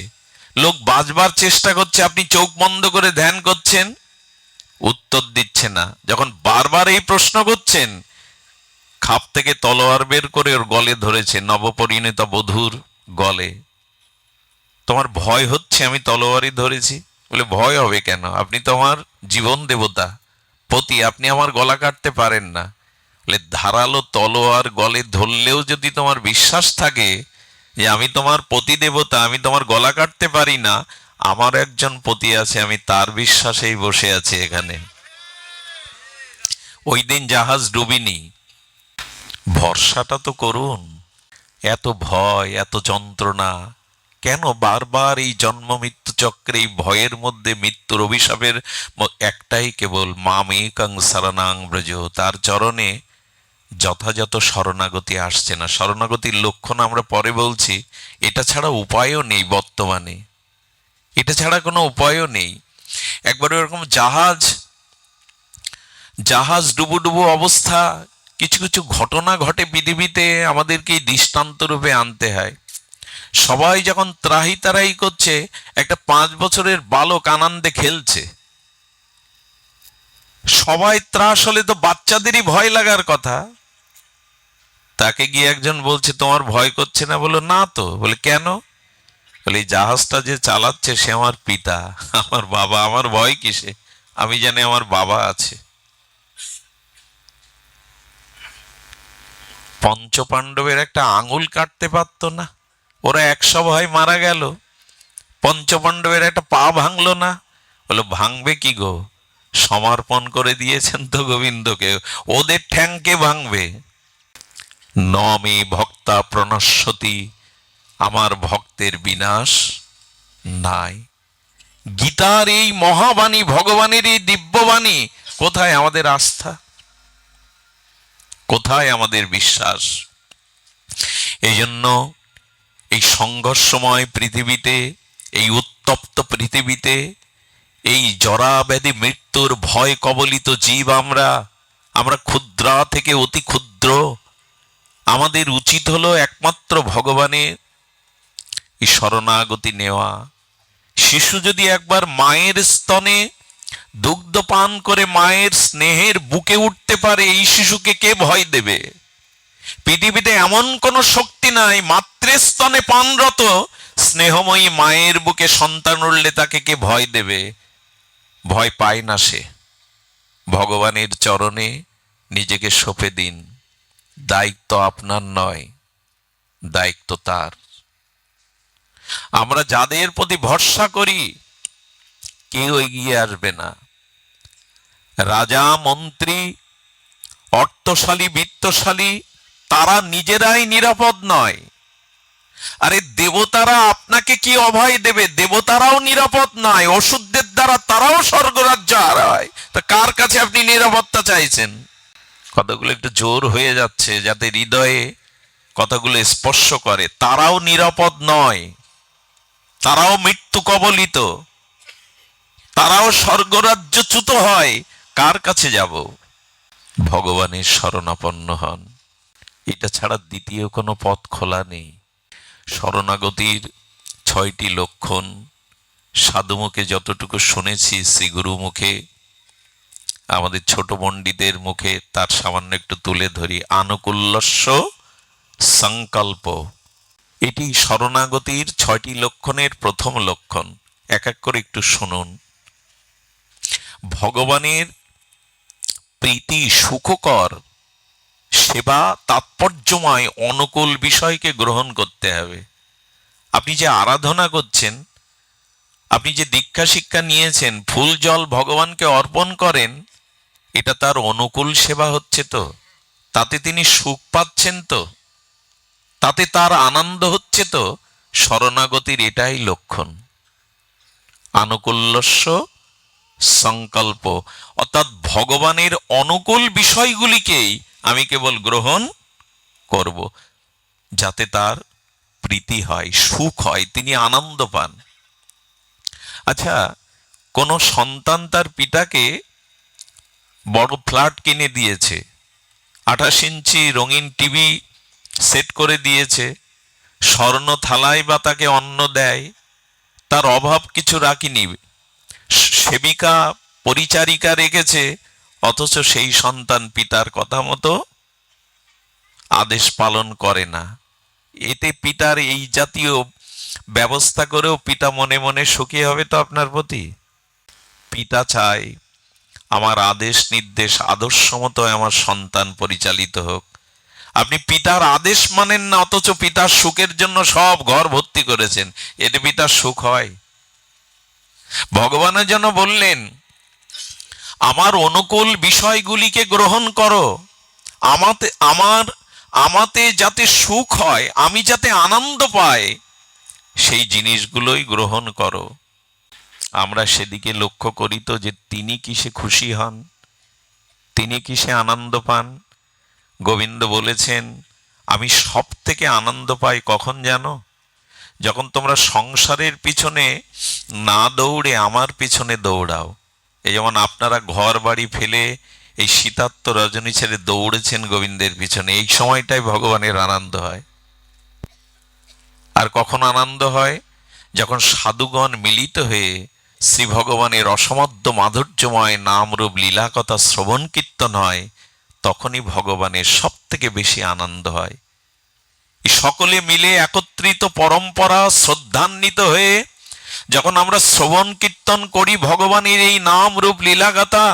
লোক বাজবার চেষ্টা করছে, আপনি চোখ বন্ধ করে ধ্যান করছেন, উত্তর দিচ্ছে না। যখন বারবার এই প্রশ্ন করছেন, খাপ থেকে তলোয়ার বের করে ওর গলে ধরেছে, নবপরিণীতা বধূর গলে। তোমার ভয় হচ্ছে আমি তলোয়ারই ধরেছি? বলে ভয় হবে কেন, আপনি তো আমার জীবন দেবতা, পতি, আপনি আমার গলা কাটতে পারেন না। বলে ধারালো তলোয়ার গলে ধরলেও যদি তোমার বিশ্বাস থাকে যে আমি তোমার পতি দেবতা, আমি তোমার গলা কাটতে পারি না, আমার একজন পতি আছে, আমি তার বিশ্বাসেই বসে আছি এখানে। ওই দিন জাহাজ ডুবিনি। ভরসাটা তো করুন। এত ভয়, এত যন্ত্রণা কেন? বারবার এই জন্ম মৃত্যু চক্রে, এই ভয়ের মধ্যে, মৃত্যুর অভিশাপের একটাই কেবল মামেকং শরণাং ব্রজ। তার চরণে যথাযথ শরণাগতি আসছে না। শরণাগতির লক্ষণ আমরা পরে বলছি। এটা ছাড়া উপায়ও নেই বর্তমানে, এটা ছাড়া কোনো উপায়ও নেই। একবার এরকম জাহাজ ডুবো ডুবো অবস্থা, কিছু কিছু ঘটনা ঘটে পৃথিবীতে, আমাদেরকে দৃষ্টান্ত রূপে আনতে হয়। সবাই যখন ত্রাহি তারাহি করছে, একটা 5 বছরের বালক আনন্দে খেলছে। সবাই ত্রাস হলে তো বাচ্চাদেরই ভয় লাগার কথা। তাকে গিয়ে একজন বলছে, তোমার ভয় করছে না? বলো না তো। বলে কেন? বলে এই জাহাজটা যে চালাচ্ছে সে আমার পিতা, আমার বাবা, আমার ভয় কিসে? আমি জানি আমার বাবা আছে। পঞ্চপাণ্ডবের একটা আঙুল কাটতে পারতো না? ওরা 100 ভাই মারা গেল, পঞ্চপাণ্ডবের একটা পা ভাঙলো না? বলো ভাঙবে কি গো, সমর্পণ করে দিয়েছেন তো গোবিন্দকে, ওদের ঠ্যাং কে ভাঙবে? নমে ভক্তা প্রণশ্যতি, আমার ভক্তের বিনাশ নাই। গীতার এই মহাবাণী, ভগবানের এই দিব্যবাণী, কোথায় আমাদের আস্থা, কোথায় আমাদের বিশ্বাস? এই জন্য এই সংঘর্ষময় পৃথিবীতে, এই উত্তপ্ত পৃথিবীতে, এই জরা ব্যাধি মৃত্যুর ভয় কবলিত জীব আমরা ক্ষুদ্রা থেকে অতি ক্ষুদ্র। আমাদের উচিত হলো একমাত্র ভগবানের এই শরণাগতি নেওয়া। শিশু যদি একবার মায়ের স্তনে দুগ্ধ পান করে মায়ের স্নেহের বুকে উঠতে পারে, এই শিশুকে কে ভয় দেবে? পৃথিবীতে এমন কোন শক্তি নাই, মাতৃস্তনে পানরত স্নেহময়ী মায়ের বুকে সন্তান উঠলে তাকে কে ভয় দেবে? ভয় পায় না সে। ভগবানের চরণে নিজেকে সঁপে দিন। দায়িত্ব আপনার নয়, দায়িত্ব তার। আমরা যাদের প্রতি ভরসা করি, কেউ এগিয়ে আসবে না। রাজা, মন্ত্রী, অর্থশালী, বিত্তশালী, তারা নিজেরাই নিরাপদ নয়। আরে দেবতারা আপনাকে কি অভয় দেবে? দেবতারাও নিরাপদ নয়। অসুরদের দ্বারা তারাও স্বর্গরাজ্য হারায়। তা কার কাছে আপনি নিরাপত্তা চাইছেন? কথাগুলো একটু জোর হয়ে যাচ্ছে যাতে হৃদয়ে কথাগুলো স্পর্শ করে। তারাও নিরাপদ নয়, তারাও মৃত্যু কবলিত, তারাও স্বর্গরাজ্যচ্যুত হয়। কার কাছে যাব? ভগবানের শরণাপন্ন হন। এটা ছাড়া দ্বিতীয় কোনো পথ খোলা নেই। শরণাগতির 6টি লক্ষণ সাধুমুখে যতটুকু শুনেছি, শ্রীগুরু মুখে, আমাদের ছোট পণ্ডিতের মুখে, তার সামান্য একটু তুলে ধরি। আনুকূল্যস্য সংকল্প, এটি শরণাগতির 6টি লক্ষণের প্রথম লক্ষণ। এক এক করে একটু শুনুন। ভগবানের প্রীতি সুখকর সেবা তাৎপর্যময় অনুকূল বিষয়কে গ্রহণ করতে হবে। আপনি যে আরাধনা করছেন, আপনি যে দীক্ষা শিক্ষা নিয়েছেন, ফুল জল ভগবানকে অর্পণ করেন, এটা তার অনুকূল সেবা হচ্ছে তো? তাতে তিনি সুখ পাচ্ছেন তো? তাতে তার আনন্দ হচ্ছে তো? শরণাগতির এটাই লক্ষণ। আনুকূল্যস্য সংকল্প, অর্থাৎ ভগবানের অনুকূল বিষয়গুলিকেই আমি কেবল গ্রহণ করব, যাতে তার প্রীতি হয়, সুখ হয়, তিনি আনন্দ পান। আচ্ছা, কোনো সন্তান তার পিতাকে বড় ফ্ল্যাট কিনে দিয়েছে, 28 ইঞ্চি রঙিন টিভি সেট করে দিয়েছে, স্বর্ণ থালায় বা তাকে অন্ন দেয়, তার অভাব কিছু রাখিনি, সেবিকা পরিচারিকা রেখেছে, অথচ সেই সন্তান পিতার কথা মতো আদেশ পালন করে না। এতে পিতার এই জাতীয় ব্যবস্থা করেও পিতা মনে মনে সুখী হবে তো আপনার প্রতি? পিতা চায় আমার আদেশ নির্দেশ আদর্শ মতো আমার সন্তান পরিচালিত হোক। আপনি পিতার আদেশ মানেন না, অথচ পিতার সুখের জন্য সব ঘর ভর্তি করেছেন, এতে পিতার সুখ হয়? ভগবানের জন্য বললেন, আমার অনুকূল বিষয়গুলিকে গ্রহণ করো, আমাতে যাতে সুখ হয়, আমি যাতে আনন্দ পাই, সেই জিনিসগুলোই গ্রহণ করো। আমরা সেদিকে লক্ষ্য করি তো যে তিনি কিসে খুশি হন, তিনি কিসে আনন্দ পান? গোবিন্দ বলেছেন, আমি সব থেকে আনন্দ পাই কখন জানো? যখন তোমরা সংসারের পিছনে না দৌড়ে আমার পিছনে দৌড়াও। এই যেমন আপনারা ঘর বাড়ি ফেলে এই শীতার্ত রজনী ছেড়ে দৌড়েছেন গোবিন্দের পিছনে, এই সময়টাই ভগবানের আনন্দ হয়। আর কখন আনন্দ হয়? যখন সাধুগণ মিলিত হয়ে শ্রী ভগবানের অসমাদ্য মাধুর্যময় নামরূপ লীলা কথা শ্রবণ কীর্তন হয়, তখনই ভগবানের সব থেকে বেশি আনন্দ হয়। সকলে মিলে একত্রিত পরম্পরা শ্রদ্ধান্বিত হয়ে যখন আমরা শ্রবণ কীর্তন করি ভগবানের এই নাম রূপ লীলাগাথা,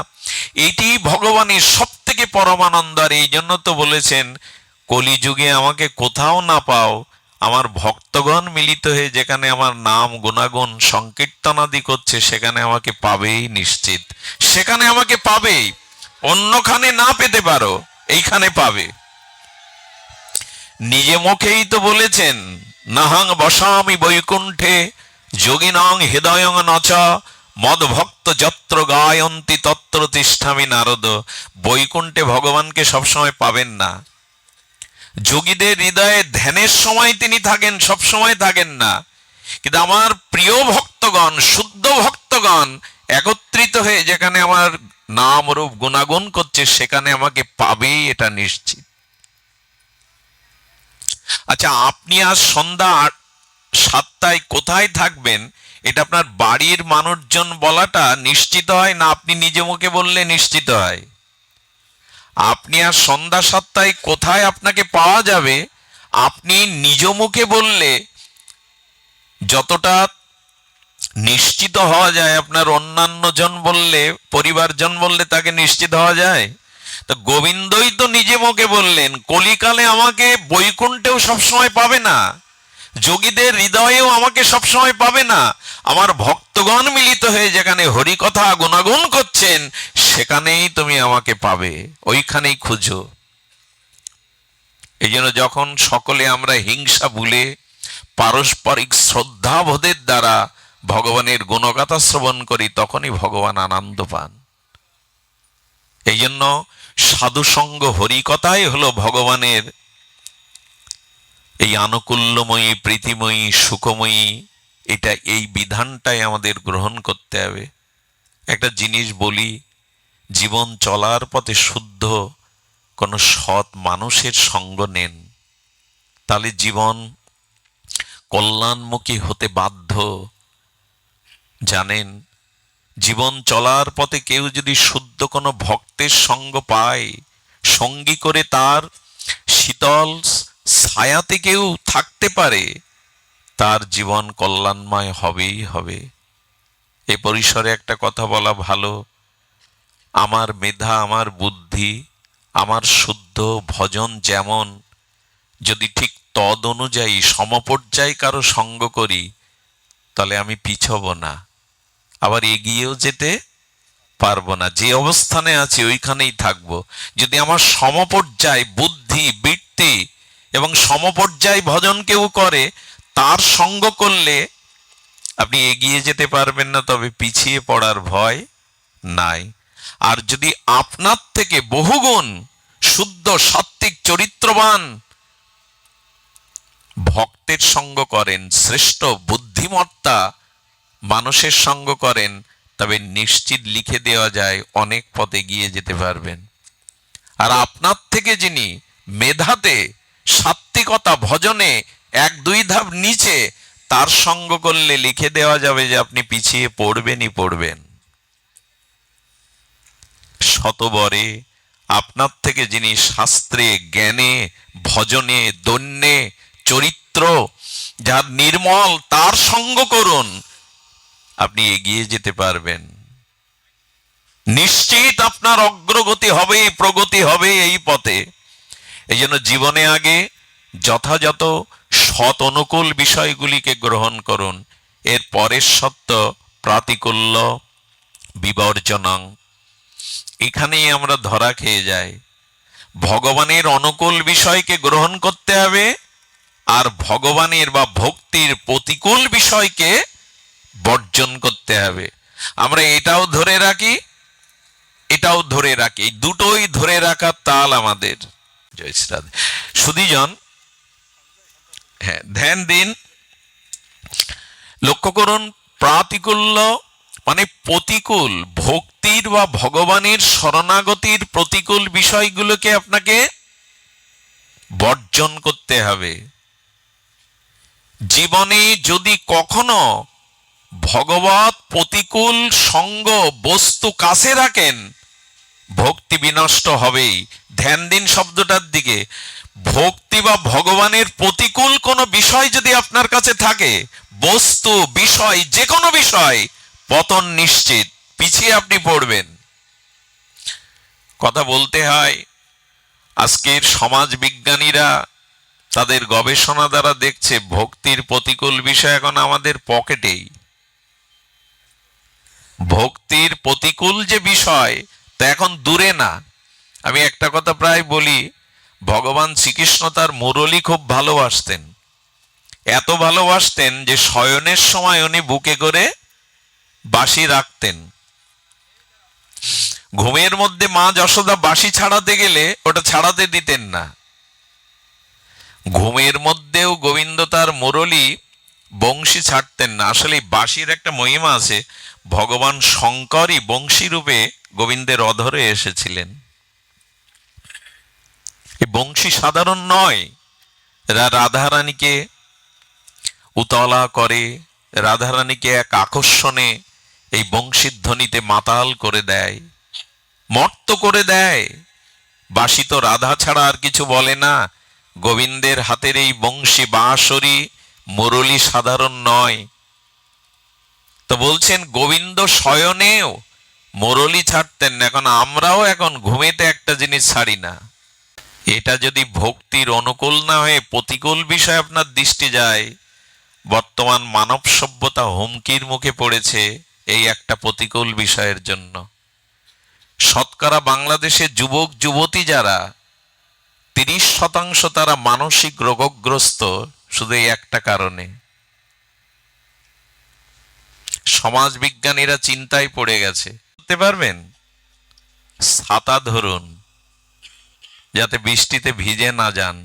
এটি ভগবানের সব থেকে পরমানন্দ। আর এই জন্য তো বলেছেন, কলিযুগে আমাকে কোথাও না পাও, আমার ভক্তগণ মিলিত হয়ে যেখানে আমার নাম গুণাগুণ সংকীর্তনাদি করছে, সেখানে আমাকে পাবেই নিশ্চিত, সেখানে আমাকে পাবেই। অন্যখানে না পেতে পারো, এইখানে পাবে। নিজে মুখেই তো বলেছেন, নাহাং বসামি বৈকুণ্ঠে যোগিনাং হৃদয়ং নচ মদ ভক্ত যত্র গায়ন্তি তত্র তিষ্ঠামি নারদ। বৈকুণ্ঠে ভগবানকে সবসময় পাবেন না, যোগীদের হৃদয়ে ধ্যানের সময় তিনি থাকেন, সব সময় থাকেন না। কিন্তু আমার প্রিয় ভক্তগণ, শুদ্ধ ভক্তগণ একত্রিত হয়ে যেখানে আমার নাম রূপ গুণাগুণ করছে, সেখানে আমাকে পাবেই, এটা নিশ্চিত। আচ্ছা, আপনি আজ সন্ধ্যা 7টায় কোথায় থাকবেন, এটা আপনার বাড়ির মানুষজন বলাটা নিশ্চিত হয় না আপনি নিজে মুখে বললে নিশ্চিত হয়? আপনি আজ সন্ধ্যা 7টায় কোথায় আপনাকে পাওয়া যাবে, আপনি নিজ মুখে বললে যতটা নিশ্চিত হওয়া যায়, আপনার অন্যান্য জন বললে, পরিবারজন বললে তাকে নিশ্চিত হওয়া যায়? তো গোবিন্দই তো নিজে মুখে বললেন, কলিকালে আমাকে বৈকুণ্ঠেও সবসময় পাবে না, যোগীদের হৃদয়েও আমাকে সবসময় পাবে না, আমার ভক্তগণ মিলিত হয়ে যেখানে হরি কথা গুণাগুণ করছেন, সেখানেই তুমি আমাকে পাবে, ওইখানেই খুঁজো। এই জন্য যখন সকলে আমরা হিংসা ভুলে পারস্পরিক শ্রদ্ধাবোধের দ্বারা ভগবানের গুণগাথা শ্রবণ করি, তখনই ভগবান আনন্দ পান। এই জন্য সাধুসঙ্গ হরিকথাই হলো ভগবানের এই আনুকূল্যময়ী, প্রীতিময়ী, সুখময়ী, এটা এই বিধানটাই আমাদের গ্রহণ করতে হবে। একটা জিনিস বলি, জীবন চলার পথে শুদ্ধ কোন সৎ মানুষের সঙ্গ নেন, তাহলে জীবন কল্যাণমুখী হতে বাধ্য। জানেন, জীবন চলার পথে কেউ যদি শুদ্ধ কোনো ভক্তের সঙ্গ পায়, সঙ্গী করে তার শীতল ছায়াতে কেউ থাকতে পারে, তার জীবন কল্যাণময় হবেই হবে। এ পরিসরে একটা কথা বলা ভালো, আমার মেধা, আমার বুদ্ধি, আমার শুদ্ধ ভজন যেমন, যদি ঠিক তদ অনুযায়ী সমপর্যায় কারো সঙ্গ করি, তাহলে আমি পিছব না, আবার এগিয়েও যেতে পারবো না। যে অবস্থানে আছি ওইখানেই থাকবো। যদি আমার সমপর্যায় বুদ্ধি বৃত্তি এবং সমপর্যায় ভজন কেউ করে, তার সঙ্গ করলে আপনি এগিয়ে যেতে পারবেন না, তবে পিছিয়ে পড়ার ভয় নাই। আর যদি আপনার থেকে বহুগুণ শুদ্ধ সাত্ত্বিক চরিত্রবান ভক্তের সঙ্গ করেন, শ্রেষ্ঠ বুদ্ধিমত্তা মানুষের সঙ্গ করেন, তবে নিশ্চিত লিখে দেওয়া যায় অনেক পথ এগিয়ে যেতে পারবেন। আর আপনার থেকে যিনি মেধাতে সাত্ত্বিকতা ভজনে এক দুই ধাপ নিচে, তার সঙ্গ করলে লিখে দেওয়া যাবে যে আপনি পিছিয়ে পড়বেনই পড়বেন। শতবরে আপনার থেকে যিনি শাস্ত্রে জ্ঞানে ভজনে দন্যে চরিত্র যার নির্মল, তার সঙ্গ করুন, আপনি এগিয়ে যেতে পারবেন। নিশ্চিত আপনার অগ্রগতি হবে, প্রগতি হবে এই পথে। এই জন্য জীবনে আগে যথাযথ সৎ অনুকূল বিষয়গুলিকে গ্রহণ করুন, এর পরের সত্য প্রাতিকূল্য বিবর্জনং। এখানেই আমরা ধরা খেয়ে যাই। ভগবানের অনুকূল বিষয়কে গ্রহণ করতে হবে, আর ভগবানের বা ভক্তির প্রতিকূল বিষয়কে বর্জন করতে হবে। আমরা এটাও ধরে রাখি, এটাও ধরে রাখি, দুটোই ধরে রাখার তাল আমাদের। জয় শ্রী রাধে। সুধীজন, হ্যাঁ, ধ্যান দিন, লক্ষ্য করুন। প্রাতিকূল্য মানে প্রতিকূল, ভক্তির বা ভগবানের শরণাগতির প্রতিকূল বিষয়গুলোকে আপনাকে বর্জন করতে হবে। জীবনে যদি কখনো ভগবত প্রতিকূল সঙ্গ বস্তু কাছে রাখেন, ভক্তি বিনষ্ট হবেই। ধ্যান দিন শব্দটার দিকে। ভক্তি বা ভগবানের প্রতিকূল কোনো বিষয় যদি আপনার কাছে থাকে, বস্তু বিষয় যে কোনো বিষয়, পতন নিশ্চিত, পিছিয়ে আপনি পড়বেন। কথা বলতে হয়, আজকের সমাজ বিজ্ঞানীরা তাদের গবেষণা দ্বারা দেখছে ভক্তির প্রতিকূল বিষয় এখন আমাদের পকেটেই। ভক্তির প্রতিকূল যে বিষয় তা এখন দূরে না। আমি একটা কথা প্রায় বলি, ভগবান শ্রীকৃষ্ণ তার মুরলী খুব ভালোবাসতেন। এত ভালোবাসতেন যে শয়নের সময় উনি বুকে করে বাঁশি রাখতেন। ঘুমের মধ্যে মা যশোদা বাঁশি ছাড়াতে গেলে ওটা ছাড়াতে দিতেন না। ঘুমের মধ্যেও গোবিন্দ তার মুরলী বংশী ছাড়তেন না। আসলে বাঁশির একটা মহিমা আছে। ভগবান শঙ্করই বংশী রূপে গোবিন্দের অধরে এসেছিলেন। এই বংশী সাধারণ নয়, রাধারানীকে উতলা করে, রাধারানীকে এক আকর্ষণে এই বংশীর ধ্বনিতে মাতাল করে দেয়, মত্ত করে দেয়। বাঁশি তো রাধা ছাড়া আর কিছু বলে না। গোবিন্দের হাতের এই বংশী বাঁশরি মুরলী সাধারণ নয়। তো বলছেন গোবিন্দ শয়নেও মুরলী ছাড়তেন না। এখন আমরাও এখন ঘুমেতে একটা জিনিস ছাড়ি না। এটা যদি ভক্তির অনুকূল না হয়ে প্রতিকূল বিষয় আপনার দৃষ্টি যায়, বর্তমান মানব সভ্যতা হুমকির মুখে পড়েছে এই একটা প্রতিকূল বিষয়ের জন্য। শতকরা বাংলাদেশের যুবক যুবতী যারা 30% তারা মানসিক রোগগ্রস্ত, শুধু এই একটা কারণে। সমাজ বিজ্ঞানীরা চিন্তায় পড়ে গেছে। করতে পারবেন, ছাতা ধরুন যাতে বৃষ্টিতে ভিজে না যান।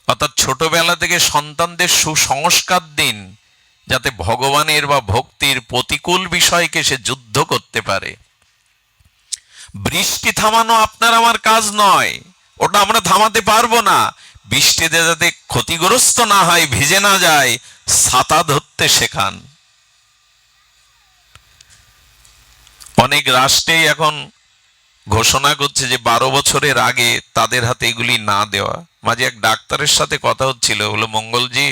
অর্থাৎ ছোটবেলা থেকে সন্তানদের সুসংস্কার দিন, যাতে ভগবানের বা ভক্তির প্রতিকূল বিষয়কে সে যুদ্ধ করতে পারে। বৃষ্টি থামানো আপনার আমার কাজ নয়, ওটা আমরা থামাতে পারবো না। বৃষ্টিতে যাতে ক্ষতিগ্রস্ত না হয়, ভিজে না যায়, ছাতা ধরতে শেখান। অনেক রাষ্ট্রেই এখন ঘোষণা করছে যে 12 বছরের আগে তাদের হাতে এগুলি না দেওয়া। মাঝে এক ডাক্তারের সাথে কথা হচ্ছিল, বলে মঙ্গলজি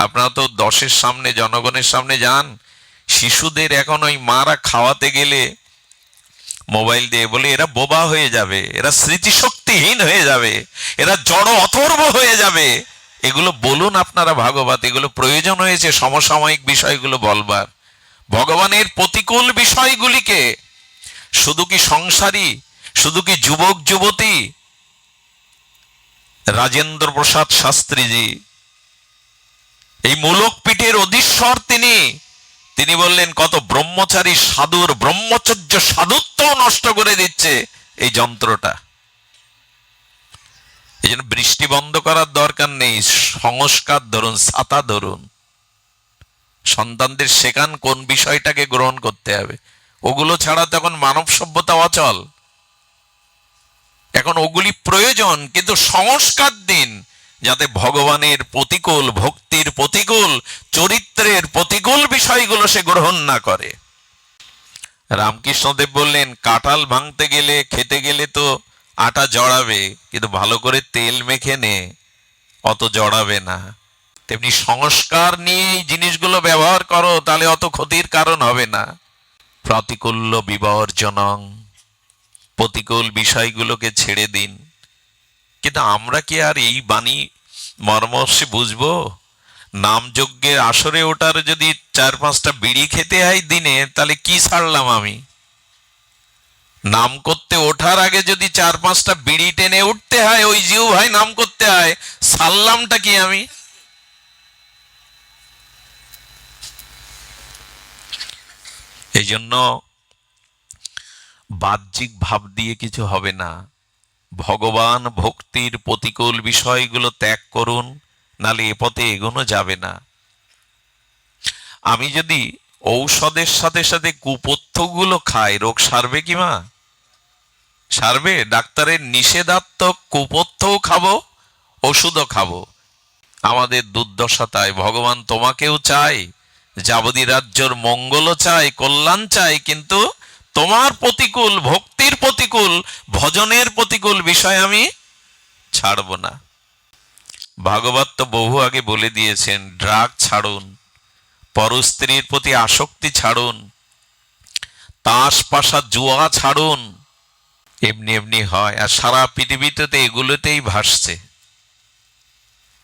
আপনারা তো 10-এর সামনে জনগণের সামনে যান, শিশুদের এখন ওই মারা খাওয়াতে গেলে মোবাইল দিয়ে, বলে এরা বোবা হয়ে যাবে, এরা স্মৃতিশক্তিহীন হয়ে যাবে, এরা জড় অথর্ব হয়ে যাবে। এগুলো বলুন আপনারা ভাগবত, এগুলো প্রয়োজন হয়েছে সমসাময়িক বিষয়গুলো বলবার। ভগবানের প্রতিকূল বিষয়গুলিকে শুধু কি সংসারী, শুধু কি যুবক যুবতী, রাজেন্দ্র প্রসাদ শাস্ত্রীজি এই মূলক পীঠের অধীশ্বর, তিনি বললেন কত ব্রহ্মচারী সাধুর ব্রহ্মচর্য সাধুত্ব নষ্ট করে দিচ্ছে এই যন্ত্রটা। এই জন্য বৃষ্টি বন্ধ করার দরকার নেই, সংস্কার ধরুন, ছাতা ধরুন, সন্তানদের শেখান কোন বিষয়টাকে গ্রহণ করতে হবে। ওগুলো ছাড়া তখন মানব সভ্যতা অচল। এখন ওগুলি প্রয়োজন, কিন্তু সংস্কার দিন, যাতে ভগবানের প্রতিকূল, ভক্তির প্রতিকূল, চরিত্রের প্রতিকূল বিষয়গুলো সে গ্রহণ না করে। রামকৃষ্ণদেব বললেন কাঁঠাল ভাঙতে গেলে, খেতে গেলে তো আটা জড়াবে, কিন্তু ভালো করে তেল মেখে নে, অত জড়াবে না। তেমনি সংস্কার নিয়ে এই জিনিসগুলো ব্যবহার করো, তাহলে অত ক্ষতির কারণ হবে না। প্রতিকূল্য বিবর্জনং, প্রতিকূল বিষয়গুলোকে ছেড়ে দিন। কিন্তু আমরা কি আর এই বাণী মর্মর্ষে বুঝবো? নাম যজ্ঞের আসরে ওঠার যদি 4-5টা বিড়ি খেতে হয় দিনে, তাহলে কি ছাড়লাম আমি? নাম করতে ওঠার আগে যদি 4-5টা বিড়ি টেনে উঠতে হয়, ওই জিউ ভাই নাম করতে হয়, ছাড়লামটা কি আমি? এই জন্য বাহ্যিক ভাব দিয়ে কিছু হবে না। ভগবান ভক্তির প্রতিকূল বিষয়গুলো ত্যাগ করুন, নালে এ পথে এগোনো যাবে না। আমি যদি ঔষধের সাথে সাথে কুপথ্যগুলো খাই, রোগ সারবে কি মা? সারবে? ডাক্তারের নিষেধাত্মক কুপথ্যও খাবো, ওষুধও খাবো। আমাদের দুর্দশা তাই। ভগবান তোমাকেও চাই, যাবতীয় রাজ্যর মঙ্গলও চাই, কল্যাণ চাই, কিন্তু তোমার প্রতিকূল, ভক্তির প্রতিকূল, ভজনের প্রতিকূল বিষয় আমি ছাড়ব না। ভাগবত তো বহু আগে বলে দিয়েছেন, ড্রাগ ছাড়ুন, পরস্ত্রীর প্রতি আসক্তি ছাড়ুন, তাস পাশা জুয়া ছাড়ুন। এমনি এমনি হয়। আর সারা পৃথিবীতে তো এগুলোতেই ভাসছে।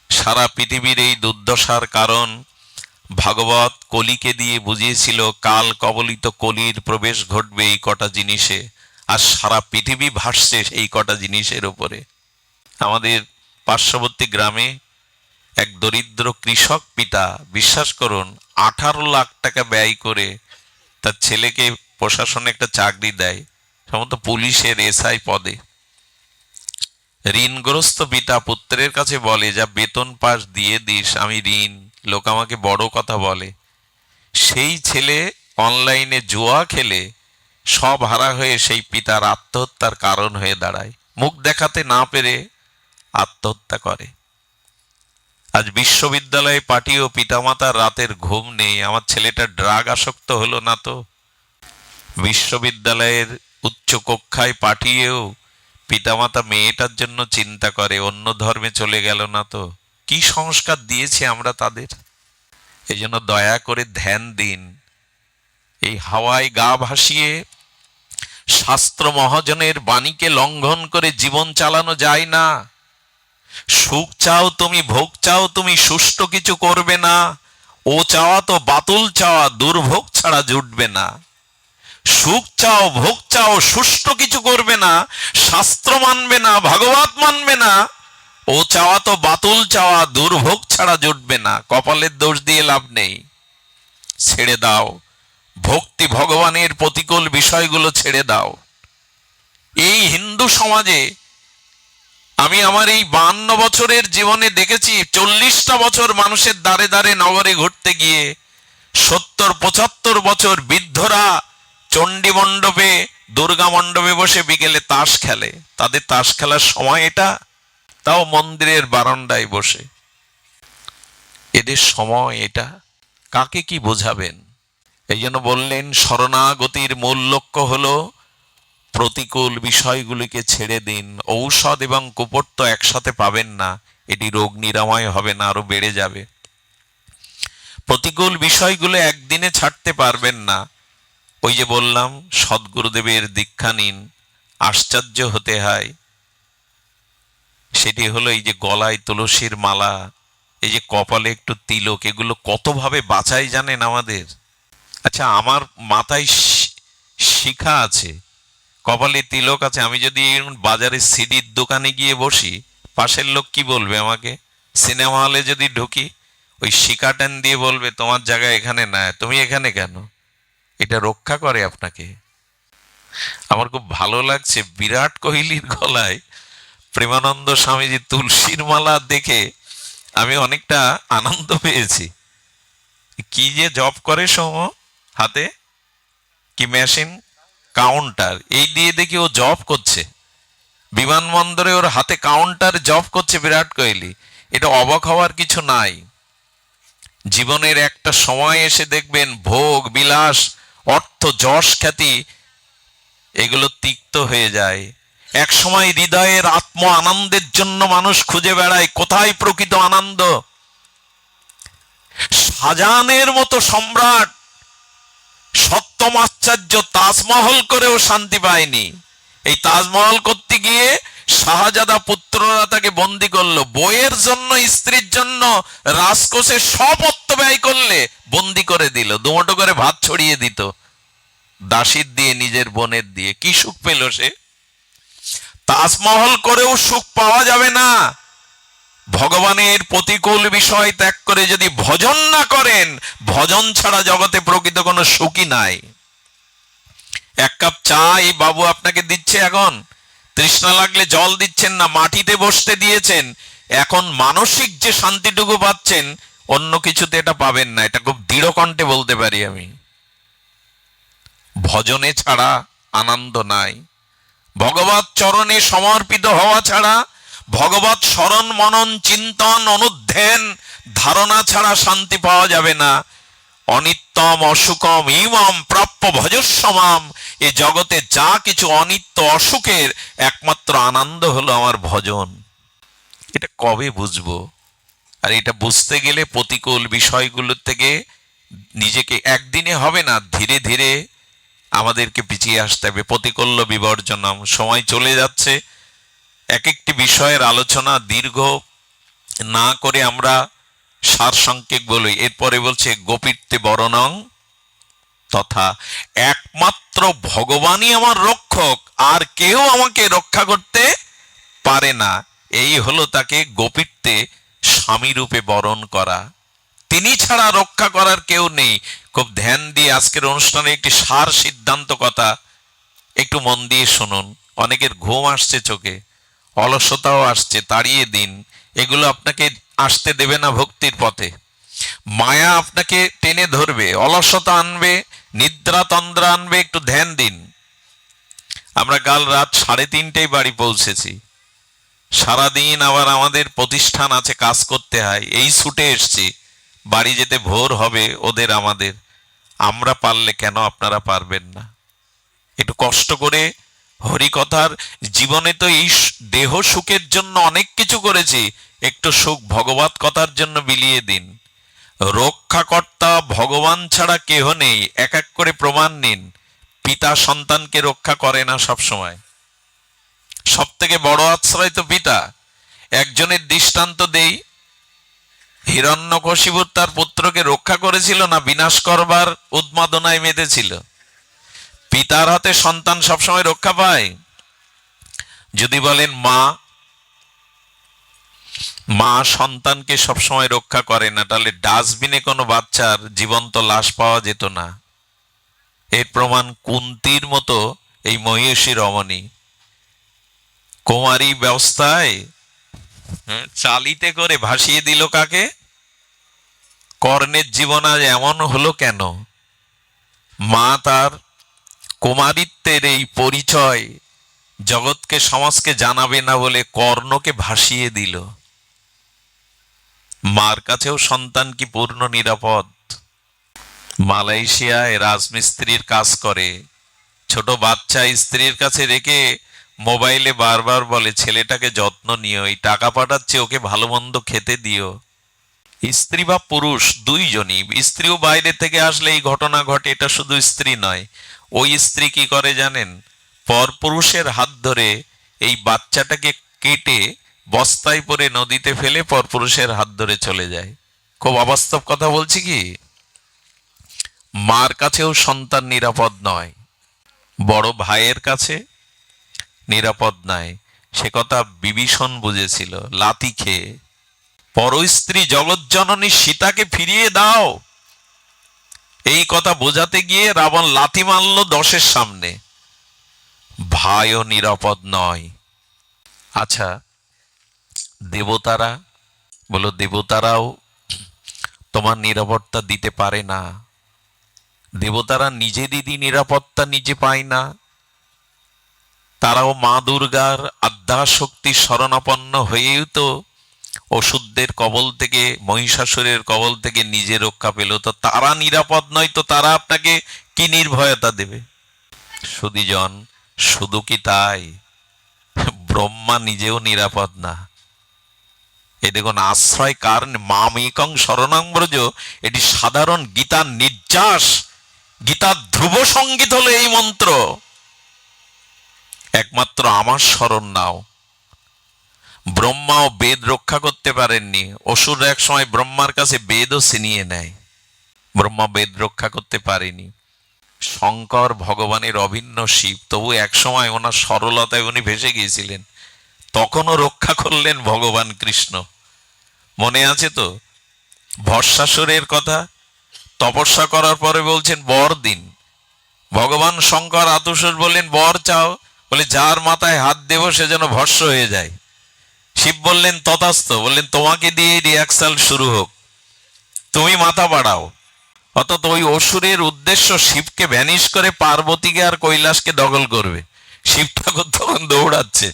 সারা পৃথিবীর এই দুর্দশার কারণ ভাগবত কলিকে দিয়ে বুঝিয়েছিল, কাল কবলিত কলির প্রবেশ ঘটবে এই কটা জিনিসে, আর সারা পৃথিবী ভাসছে এই কটা জিনিসের উপরে। আমাদের পার্শ্ববর্তী গ্রামে এক দরিদ্র কৃষক পিতা, বিশ্বাস করুন, 18 লাখ টাকা ব্যয় করে তার ছেলেকে প্রশাসনে একটা চাকরি দেয়, সম্ভবত পুলিশের এসআই পদে। ঋণগ্রস্ত পিতা পুত্রের কাছে বলে, যা বেতন পাস দিয়ে দিস, আমি ঋণ, লোক আমাকে বড় কথা বলে। সেই ছেলে অনলাইনে জুয়া খেলে সব হারা হয়ে সেই পিতার আত্মহত্যার কারণ হয়ে দাঁড়ায়। মুখ দেখাতে না পেরে আত্মহত্যা করে। আজ বিশ্ববিদ্যালয়ে পাঠিয়েও পিতামাতার রাতের ঘুম নেই, আমার ছেলেটা ড্রাগ আসক্ত হলো না তো। বিশ্ববিদ্যালয়ের উচ্চ কক্ষায় পাঠিয়েও পিতামাতা মেয়েটার জন্য চিন্তা করে, অন্য ধর্মে চলে গেল না তো। কি সংস্কার দিয়েছি আমরা তাদের? এই জন্য দয়া করে ধ্যান দিন। এই হাওয়ায় গা ভাসিয়ে শাস্ত্র মহাজনের বাণীকে লঙ্ঘন করে জীবন চালানো যায় না। সুখ চাও তুমি, ভোগ চাও তুমি, সুষ্ঠু কিছু করবে না। ও চাওয়া তো বাতুল চাওয়া, দুর্ভোগ ছাড়া জুটবে না। সুখ চাও, ভোগ চাও, সুষ্ঠু কিছু করবে না, শাস্ত্র মানবে না, ভাগবত মানবে না। ও চাওয়া তো বাতুল চাওয়া, দুর্ভোগ ছাড়া জুটবে না। কপালের দোষ দিয়ে লাভ নেই, ছেড়ে দাও। ভক্তি ভগবানের প্রতিকূল বিষয়গুলো ছেড়ে দাও। এই হিন্দু সমাজে আমি আমার এই 52 বছরের জীবনে দেখেছি, 40টা বছর মানুষের দ্বারে দ্বারে নগরে ঘুরতে গিয়ে 70-75 বছর বৃদ্ধরা চণ্ডী মণ্ডপে, দুর্গা মণ্ডপে বসে বিকেলে তাস খেলে। তাদের তাস খেলার সময় এটা? তাও মন্দিরের বারান্দায় বসে। এদের সময় এটা? কাকে কি বোঝাবেন? এই জন্য বললেন, শরণাগতির মূল লক্ষ্য হলো প্রতিকূল বিষয়গুলিকে ছেড়ে দিন। ঔষধ এবং কুপথ্য একসাথে পাবেন না, এটি রোগ নিরাময় হবে না, আরো বেড়ে যাবে। প্রতিকূল বিষয়গুলো একদিনে ছাড়তে পারবেন না। ওই যে বললাম সদ্গুরুদেবের দীক্ষা নিন, আশ্চর্য হতে হয়। সেটি হলো এই যে গলায় তুলসীর মালা, এই যে কপালে একটু তিলক, এগুলো কতভাবে বাঁচাই জানেন আমাদের। আচ্ছা, আমার মাথায় শিখা আছে, কপালে তিলক আছে, আমি যদি বাজারে সিডির দোকানে গিয়ে বসি, পাশের লোক কি বলবে আমাকে? সিনেমা হলে যদি ঢুকি, ওই শিখা টান দিয়ে বলবে তোমার জায়গা এখানে না, তুমি এখানে কেন? এটা রক্ষা করে আপনাকে। আমার খুব ভালো লাগছে বিরাট কোহলির গলায় প্রেমানন্দ স্বামীজি তুলসীর মালা দেখে আমি অনেকটা আনন্দ পেয়েছি। কি যে জব করে সৌম হাতে, কি মেশিন, কাউন্টার, এই দিয়ে দেখি ও জব করছে বিমানবন্দরে, ওর হাতে কাউন্টার জব করছে বিরাট কোহলি। এটা অবাক হওয়ার কিছু নাই। জীবনের একটা সময় এসে দেখবেন ভোগ বিলাস, অর্থ, যশ, খ্যাতি এগুলো তিক্ত হয়ে যায়। এক সময় হৃদয়ের আত্ম আনন্দের জন্য মানুষ খুঁজে বেড়ায় কোথায় প্রকৃত আনন্দ। শাহজাহানের মতো সম্রাট সপ্তম আশ্চর্য তাজমহল করেও শান্তি পায়নি। এই তাজমহল করতে গিয়ে শাহজাদা পুত্ররা তাকে বন্দি করলো। বইয়ের জন্য, স্ত্রীর জন্য রাজকোষে সব অর্থ ব্যয় করলে বন্দি করে দিল, দুমোটো করে ভাত ছড়িয়ে দিত দাসীর দিয়ে, নিজের বোনের দিয়ে। কি সুখ পেল সে? তাজমহল করেও সুখ পাওয়া যাবে না। ভগবানের প্রতিকূল বিষয় ত্যাগ করে যদি ভজন না করেন, ভজন ছাড়া জগতে প্রকৃত কোনো সুখই নাই। এক কাপ চা এই বাবু আপনাকে দিচ্ছে, এখন তৃষ্ণা লাগলে জল দিচ্ছেন না, মাটিতে বসতে দিয়েছেন, এখন মানসিক যে শান্তিটুকু পাচ্ছেন অন্য কিছুতে এটা পাবেন না। এটা খুব দৃঢ় কণ্ঠে বলতে পারি আমি। ভজনে ছাড়া আনন্দ নাই। ভগবত চরণে সমর্পিত হওয়া ছাড়া, ভগবত স্মরণ মনন চিন্তন অনুধ্যান ধারণা ছাড়া শান্তি পাওয়া যাবে না। অনিত্যম অসুখম ইমম প্রাপ্য ভজস্বমাম। এ জগতে যা কিছু অনিত্য অসুখের একমাত্র আনন্দ হলো আমার ভজন। এটা কবে বুঝবো? আর এটা বুঝতে গেলে প্রতিকূল বিষয়গুলো থেকে নিজেকে, একদিনে হবে না, ধীরে ধীরে আমাদেরকে পিছিয়ে আসতে হবে। প্রতিকূল্য বিবর্জনম। সময় চলে যাচ্ছে, এক একটি বিষয়ের আলোচনা দীর্ঘ না করে আমরা সারসংক্ষেপ বলি। এরপরে বলছে গোপীর্তে বরণং তথা, একমাত্র ভগবানই আমার রক্ষক, আর কেউ আমাকে রক্ষা করতে পারে না। এই হলো তাকে গোপীর্তে স্বামী রূপে বরণ করা। তিনি ছাড়া রক্ষা করার কেউ নেই। খুব ধ্যান দিয়ে আজকের অনুষ্ঠানে একটি সার সিদ্ধান্ত কথা একটু মন দিয়ে শুনুন। অনেকের ঘুম আসছে চোখে, অলসতাও আসছে, তাড়িয়ে দিন। এগুলো আপনাকে আসতে দেবে না ভক্তির পথে। মায়া আপনাকে টেনে ধরবে, অলসতা আনবে, নিদ্রা তন্দ্রা আনবে। একটু ধ্যান দিন। আমরা কাল রাত 3:30টায় বাড়ি পৌঁছেছি। সারাদিন আবার আমাদের প্রতিষ্ঠান আছে, কাজ করতে হয়। এই ছুটে এসছি, বাড়ি যেতে ভোর হবে ওদের আমাদের। আমরা পারলে কেন আপনারা পারবেন না? একটু কষ্ট করে হরিকথার, জীবনে তো এই দেহ সুখের জন্য অনেক কিছু করেছি, একটু সুখ ভগবত কথার জন্য বিলিয়ে দিন। রক্ষাকর্তা ভগবান ছাড়া কেহ নেই, এক এক করে প্রমাণ নিন। পিতা সন্তানকে রক্ষা করে না সব সময়। সব থেকে বড় আশ্রয় তো পিতা। একজনের দৃষ্টান্ত দেই, হিরণ্যকশিপু তার পুত্রকে রক্ষা করেছিল না বিনাশ করবার উন্মাদনায় মেতেছিল? পিতার হাতে সন্তান সবসময় রক্ষা পায়? যদি বলেন মা সন্তানকে সবসময় রক্ষা করে না, তাহলে ডাস্টবিনে কোনো বাচ্চার জীবন্ত লাশ পাওয়া যেত না। এর প্রমাণ কুন্তির মতো এই মহিষী রমণী কুমারী ব্যবস্থায় চালিতে করে ভাসিয়ে দিল কাকে? কর্ণের জীবন আজ এমন হলো কেন? মা তার কুমারিত্বের এই পরিচয় জগৎকে, সমাজকে জানাবে না বলে কর্ণকে ভাসিয়ে দিল। মার কাছেও সন্তান কি পূর্ণ নিরাপদ? মালয়েশিয়ায় রাজমিস্ত্রির কাজ করে, ছোট বাচ্চা স্ত্রীর কাছে রেখে মোবাইলে বারবার বলে ছেলেটাকে যত্ন নিও, এই টাকা পাঠাচ্ছে, ওকে ভালো মন্দ খেতে দিও। স্ত্রী বা পুরুষ দুইজনই, স্ত্রীও বাইরে থেকে আসলে এই ঘটনা ঘটে, এটা শুধু স্ত্রী নয়। ওই স্ত্রী কি করে জানেন? পরপুরুষের হাত ধরে এই বাচ্চাটাকে কেটে বস্তায় পরে নদীতে ফেলে পরপুরুষের হাত ধরে চলে যায়। খুব অবাস্তব কথা বলছি কি? মার কাছেও সন্তান নিরাপদ নয়, বড় ভাইয়ের কাছে নিরাপদ নয়। সে কথা বিভীষণ বুঝেছিল লাথি খেয়ে। পর স্ত্রী জগৎজননী সীতাকে ফিরিয়ে দাও, এই কথা বোঝাতে গিয়ে রাবণ লাথি মারল 10-এর সামনে। ভাইও নিরাপদ নয়। আচ্ছা, দেবতারা বলো, দেবতারাও তোমার নিরাপত্তা দিতে পারে না। দেবতারা নিজেদেরই নিরাপত্তা নিজে পায় না, তারাও মা দুর্গার আদ্যাশক্তির শরণাপন্ন হয়েও তো অসুরদের কবল থেকে, মহিষাসুরের কবল থেকে নিজে রক্ষা পেল। তো তারা নিরাপদ নয়, তো তারা আপনাকে কি নির্ভয়তা দেবে? সুধীজন, শুধু কি তাই? ব্রহ্মা নিজেও নিরাপদ না। এই দেখুন, আশ্রয় কার? মামেকং শরণং ব্রজ, এটি সাধারণ গীতার নির্যাস, গীতার ধ্রুব সঙ্গীত হলো এই মন্ত্র। একমাত্র আমার শরণ নাও। ব্রহ্মাও বেদ রক্ষা করতে পারেননি। অসুররা এক সময় ব্রহ্মার কাছে বেদও ছিনিয়ে নেয়, ব্রহ্মা বেদ রক্ষা করতে পারেনি। শঙ্কর ভগবানের অভিন্ন শিব, তবু এক সময় ওনার সরলতায় উনি ভেসে গিয়েছিলেন, তখনও রক্ষা করলেন ভগবান কৃষ্ণ। মনে আছে তো ভস্মাসুরের কথা? তপস্যা করার পরে বলছেন বর দিন। ভগবান শঙ্কর আতুসুর বললেন বর চাও, বলে যার মাথায় হাত দেব সে যেন ভস্ম হয়ে যায়। শিব বললেন তথাস্থ, বললেন তোমাকে দিয়ে রিহার্সাল শুরু হোক, তুমি মাথা বাড়াও। অর্থাৎ ওই অসুরের উদ্দেশ্য শিবকে ভ্যানিশ করে পার্বতীকে আর কৈলাসকে দখল করবে। শিব ঠাকুর তখন দৌড়াচ্ছে।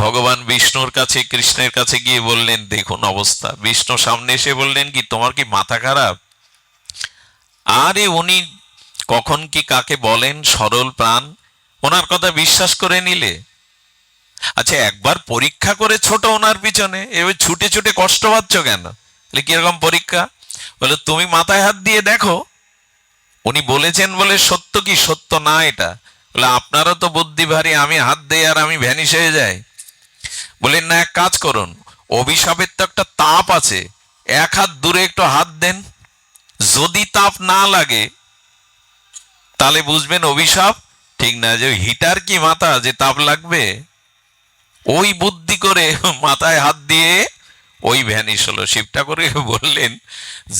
ভগবান বিষ্ণুর কাছে, কৃষ্ণের কাছে গিয়ে বললেন দেখুন অবস্থা। বিষ্ণু সামনে এসে বললেন কি তোমার কি মাথা খারাপ? আরে উনি কখন কি কাকে বলেন, সরল প্রাণ, ওনার কথা বিশ্বাস করে নিলে। আচ্ছা, একবার পরীক্ষা করে ছোট ওনার পিছনে, এবার ছুটে ছুটে কষ্ট পাচ্ছ কেন? কিরকম পরীক্ষা? বলে তুমি মাথায় হাত দিয়ে দেখো, উনি বলেছেন বলে সত্য কি সত্য না এটা? বলে আপনারও তো বুদ্ধি ভারী, আমি হাত দেই আর আমি ভ্যানিশ হয়ে যাই। বলেন না, এক কাজ করুন, অভিশাপের তো একটা তাপ আছে, এক হাত দূরে একটু হাত দেন, যদি তাপ না লাগে তাহলে বুঝবেন অভিশাপ ঠিক না। যে হিটার কি মাথা যে তাপ লাগবে? ওই বুদ্ধি করে মাথায় হাত দিয়ে ওই ভ্যানিশ হলো। শিব ঠাকুর বললেন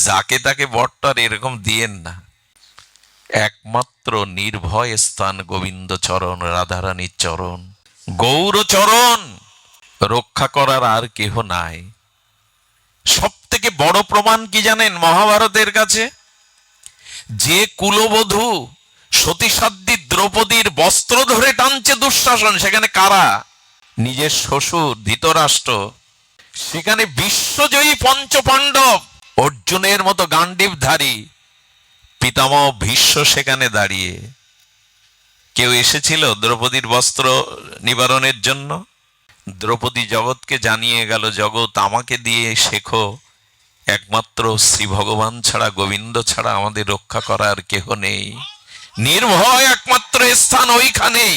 যাকে তাকে বট্টার এরকম দিয়েন না, একমাত্র নির্ভয় স্থান গোবিন্দ চরণ, রাধারানীর চরণ, গৌর চরণ, রক্ষা করার আর কেহ নাই। সব থেকে বড় প্রমাণ কি জানেন? মহাভারতের কাছে যে কুলবধূ সতীসাধ্বী দ্রৌপদীর বস্ত্র ধরে টানছে দুঃশাসন, সেখানে কারা? নিজের শ্বশুর ধৃতরাষ্ট্র। সেখানে বিশ্বজয়ী পঞ্চপাণ্ডব, অর্জুনের মতো গান্ডীবধারী পিতামহ ভীষ্ম সেখানে দাঁড়িয়ে। কেউ এসেছিল দ্রৌপদীর বস্ত্র নিবারণের জন্য? দ্রৌপদী জগৎকে জানিয়ে গেল, জগৎ আমাকে দিয়ে শেখো, একমাত্র শ্রী ভগবান ছাড়া, গোবিন্দ ছাড়া আমাদের রক্ষা করার কেহ নেই। নির্ভয় একমাত্র স্থান ওইখানেই,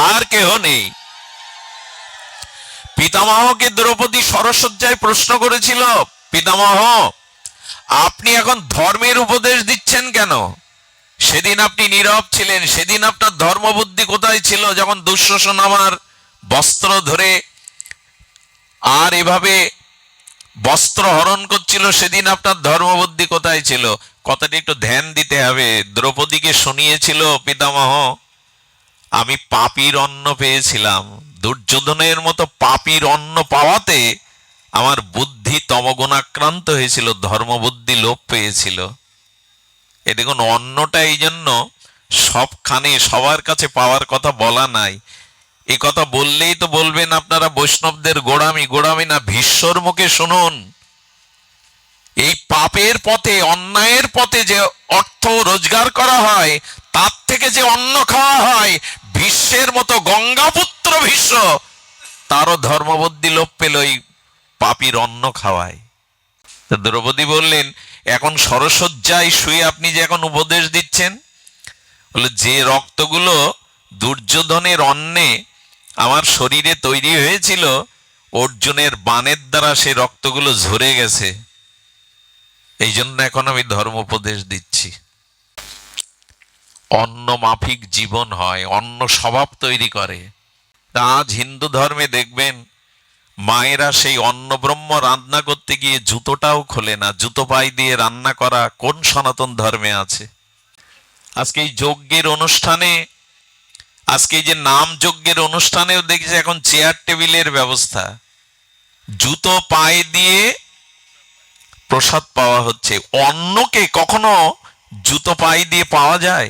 আর কেহ নেই। পিতামহকে দ্রৌপদী সরসজ্জায় প্রশ্ন করেছিল, পিতামহ আপনি এখন ধর্মের উপদেশ দিচ্ছেন কেন? সেদিন আপনি নীরব ছিলেন, সেদিন আপনার ধর্মবুদ্ধি কোথায় ছিল? যখন দুঃশাসন আমার বস্ত্র ধরে আর এভাবে বস্ত্র হরণ করছিল, সেদিন আপনার ধর্মবুদ্ধি কোথায় ছিল? কথাটি একটু ধ্যান দিতে হবে। দ্রৌপদীকে শুনিয়েছিল পিতামহ, আমি পাপীর অন্ন পেয়েছিলাম, দুর্যোধনের মতো পাপীর অন্ন পাওয়াতে আমার বুদ্ধি তমগুণাক্রান্ত হয়েছিল, ধর্মবুদ্ধি লোপ পেয়েছিল। এ দেখুন, অন্নটা এই জন্য সবখানে সবার কাছে পাওয়ার কথা বলা নাই। এ কথা বললেই তো বলবেন আপনারা বৈষ্ণবদের গোড়ামি। গোড়ামি না, ভীষ্মর মুখে শুনুন। এই পাপের পথে, অন্যায়ের পথে যে অর্থ রোজগার করা হয়, তার থেকে যে অন্ন খাওয়া হয়, ভীষ্মের মতো গঙ্গাপুত্র ভীষ্ম, তারও ধর্মবুদ্ধি লোপ পেল এই পাপীর অন্ন খাওয়ায়। তো দ্রৌপদী বললেন, এখন সরসজ্জায় শুয়ে আপনি যে এখন উপদেশ দিচ্ছেন, বলে যে রক্তগুলো দুর্যোধনের অন্নে আমার শরীরে তৈরি হয়েছিল, অর্জুনের বাণের দ্বারা সেই রক্তগুলো ঝরে গেছে, এই জন্য এখন আমি ধর্ম উপদেশ দিচ্ছি। অন্ন মাফিক জীবন হয়, অন্ন স্বভাব তৈরি করে। তা আজ হিন্দু ধর্মে দেখবেন মায়েরা সেই অন্ন ব্রহ্ম রান্না করতে গিয়ে জুতোটাও খোলে না। জুতো পায়ে দিয়ে রান্না করা কোন সনাতন ধর্মে আছে? আজকে এই যজ্ঞের অনুষ্ঠানে, আজকে এই যে নাম যজ্ঞের অনুষ্ঠানেও দেখছি এখন চেয়ার টেবিলের ব্যবস্থা। জুতো পায়ে দিয়ে প্রসাদ পাওয়া হচ্ছে। অন্নকে কখনো জুতো পায়ে দিয়ে পাওয়া যায়?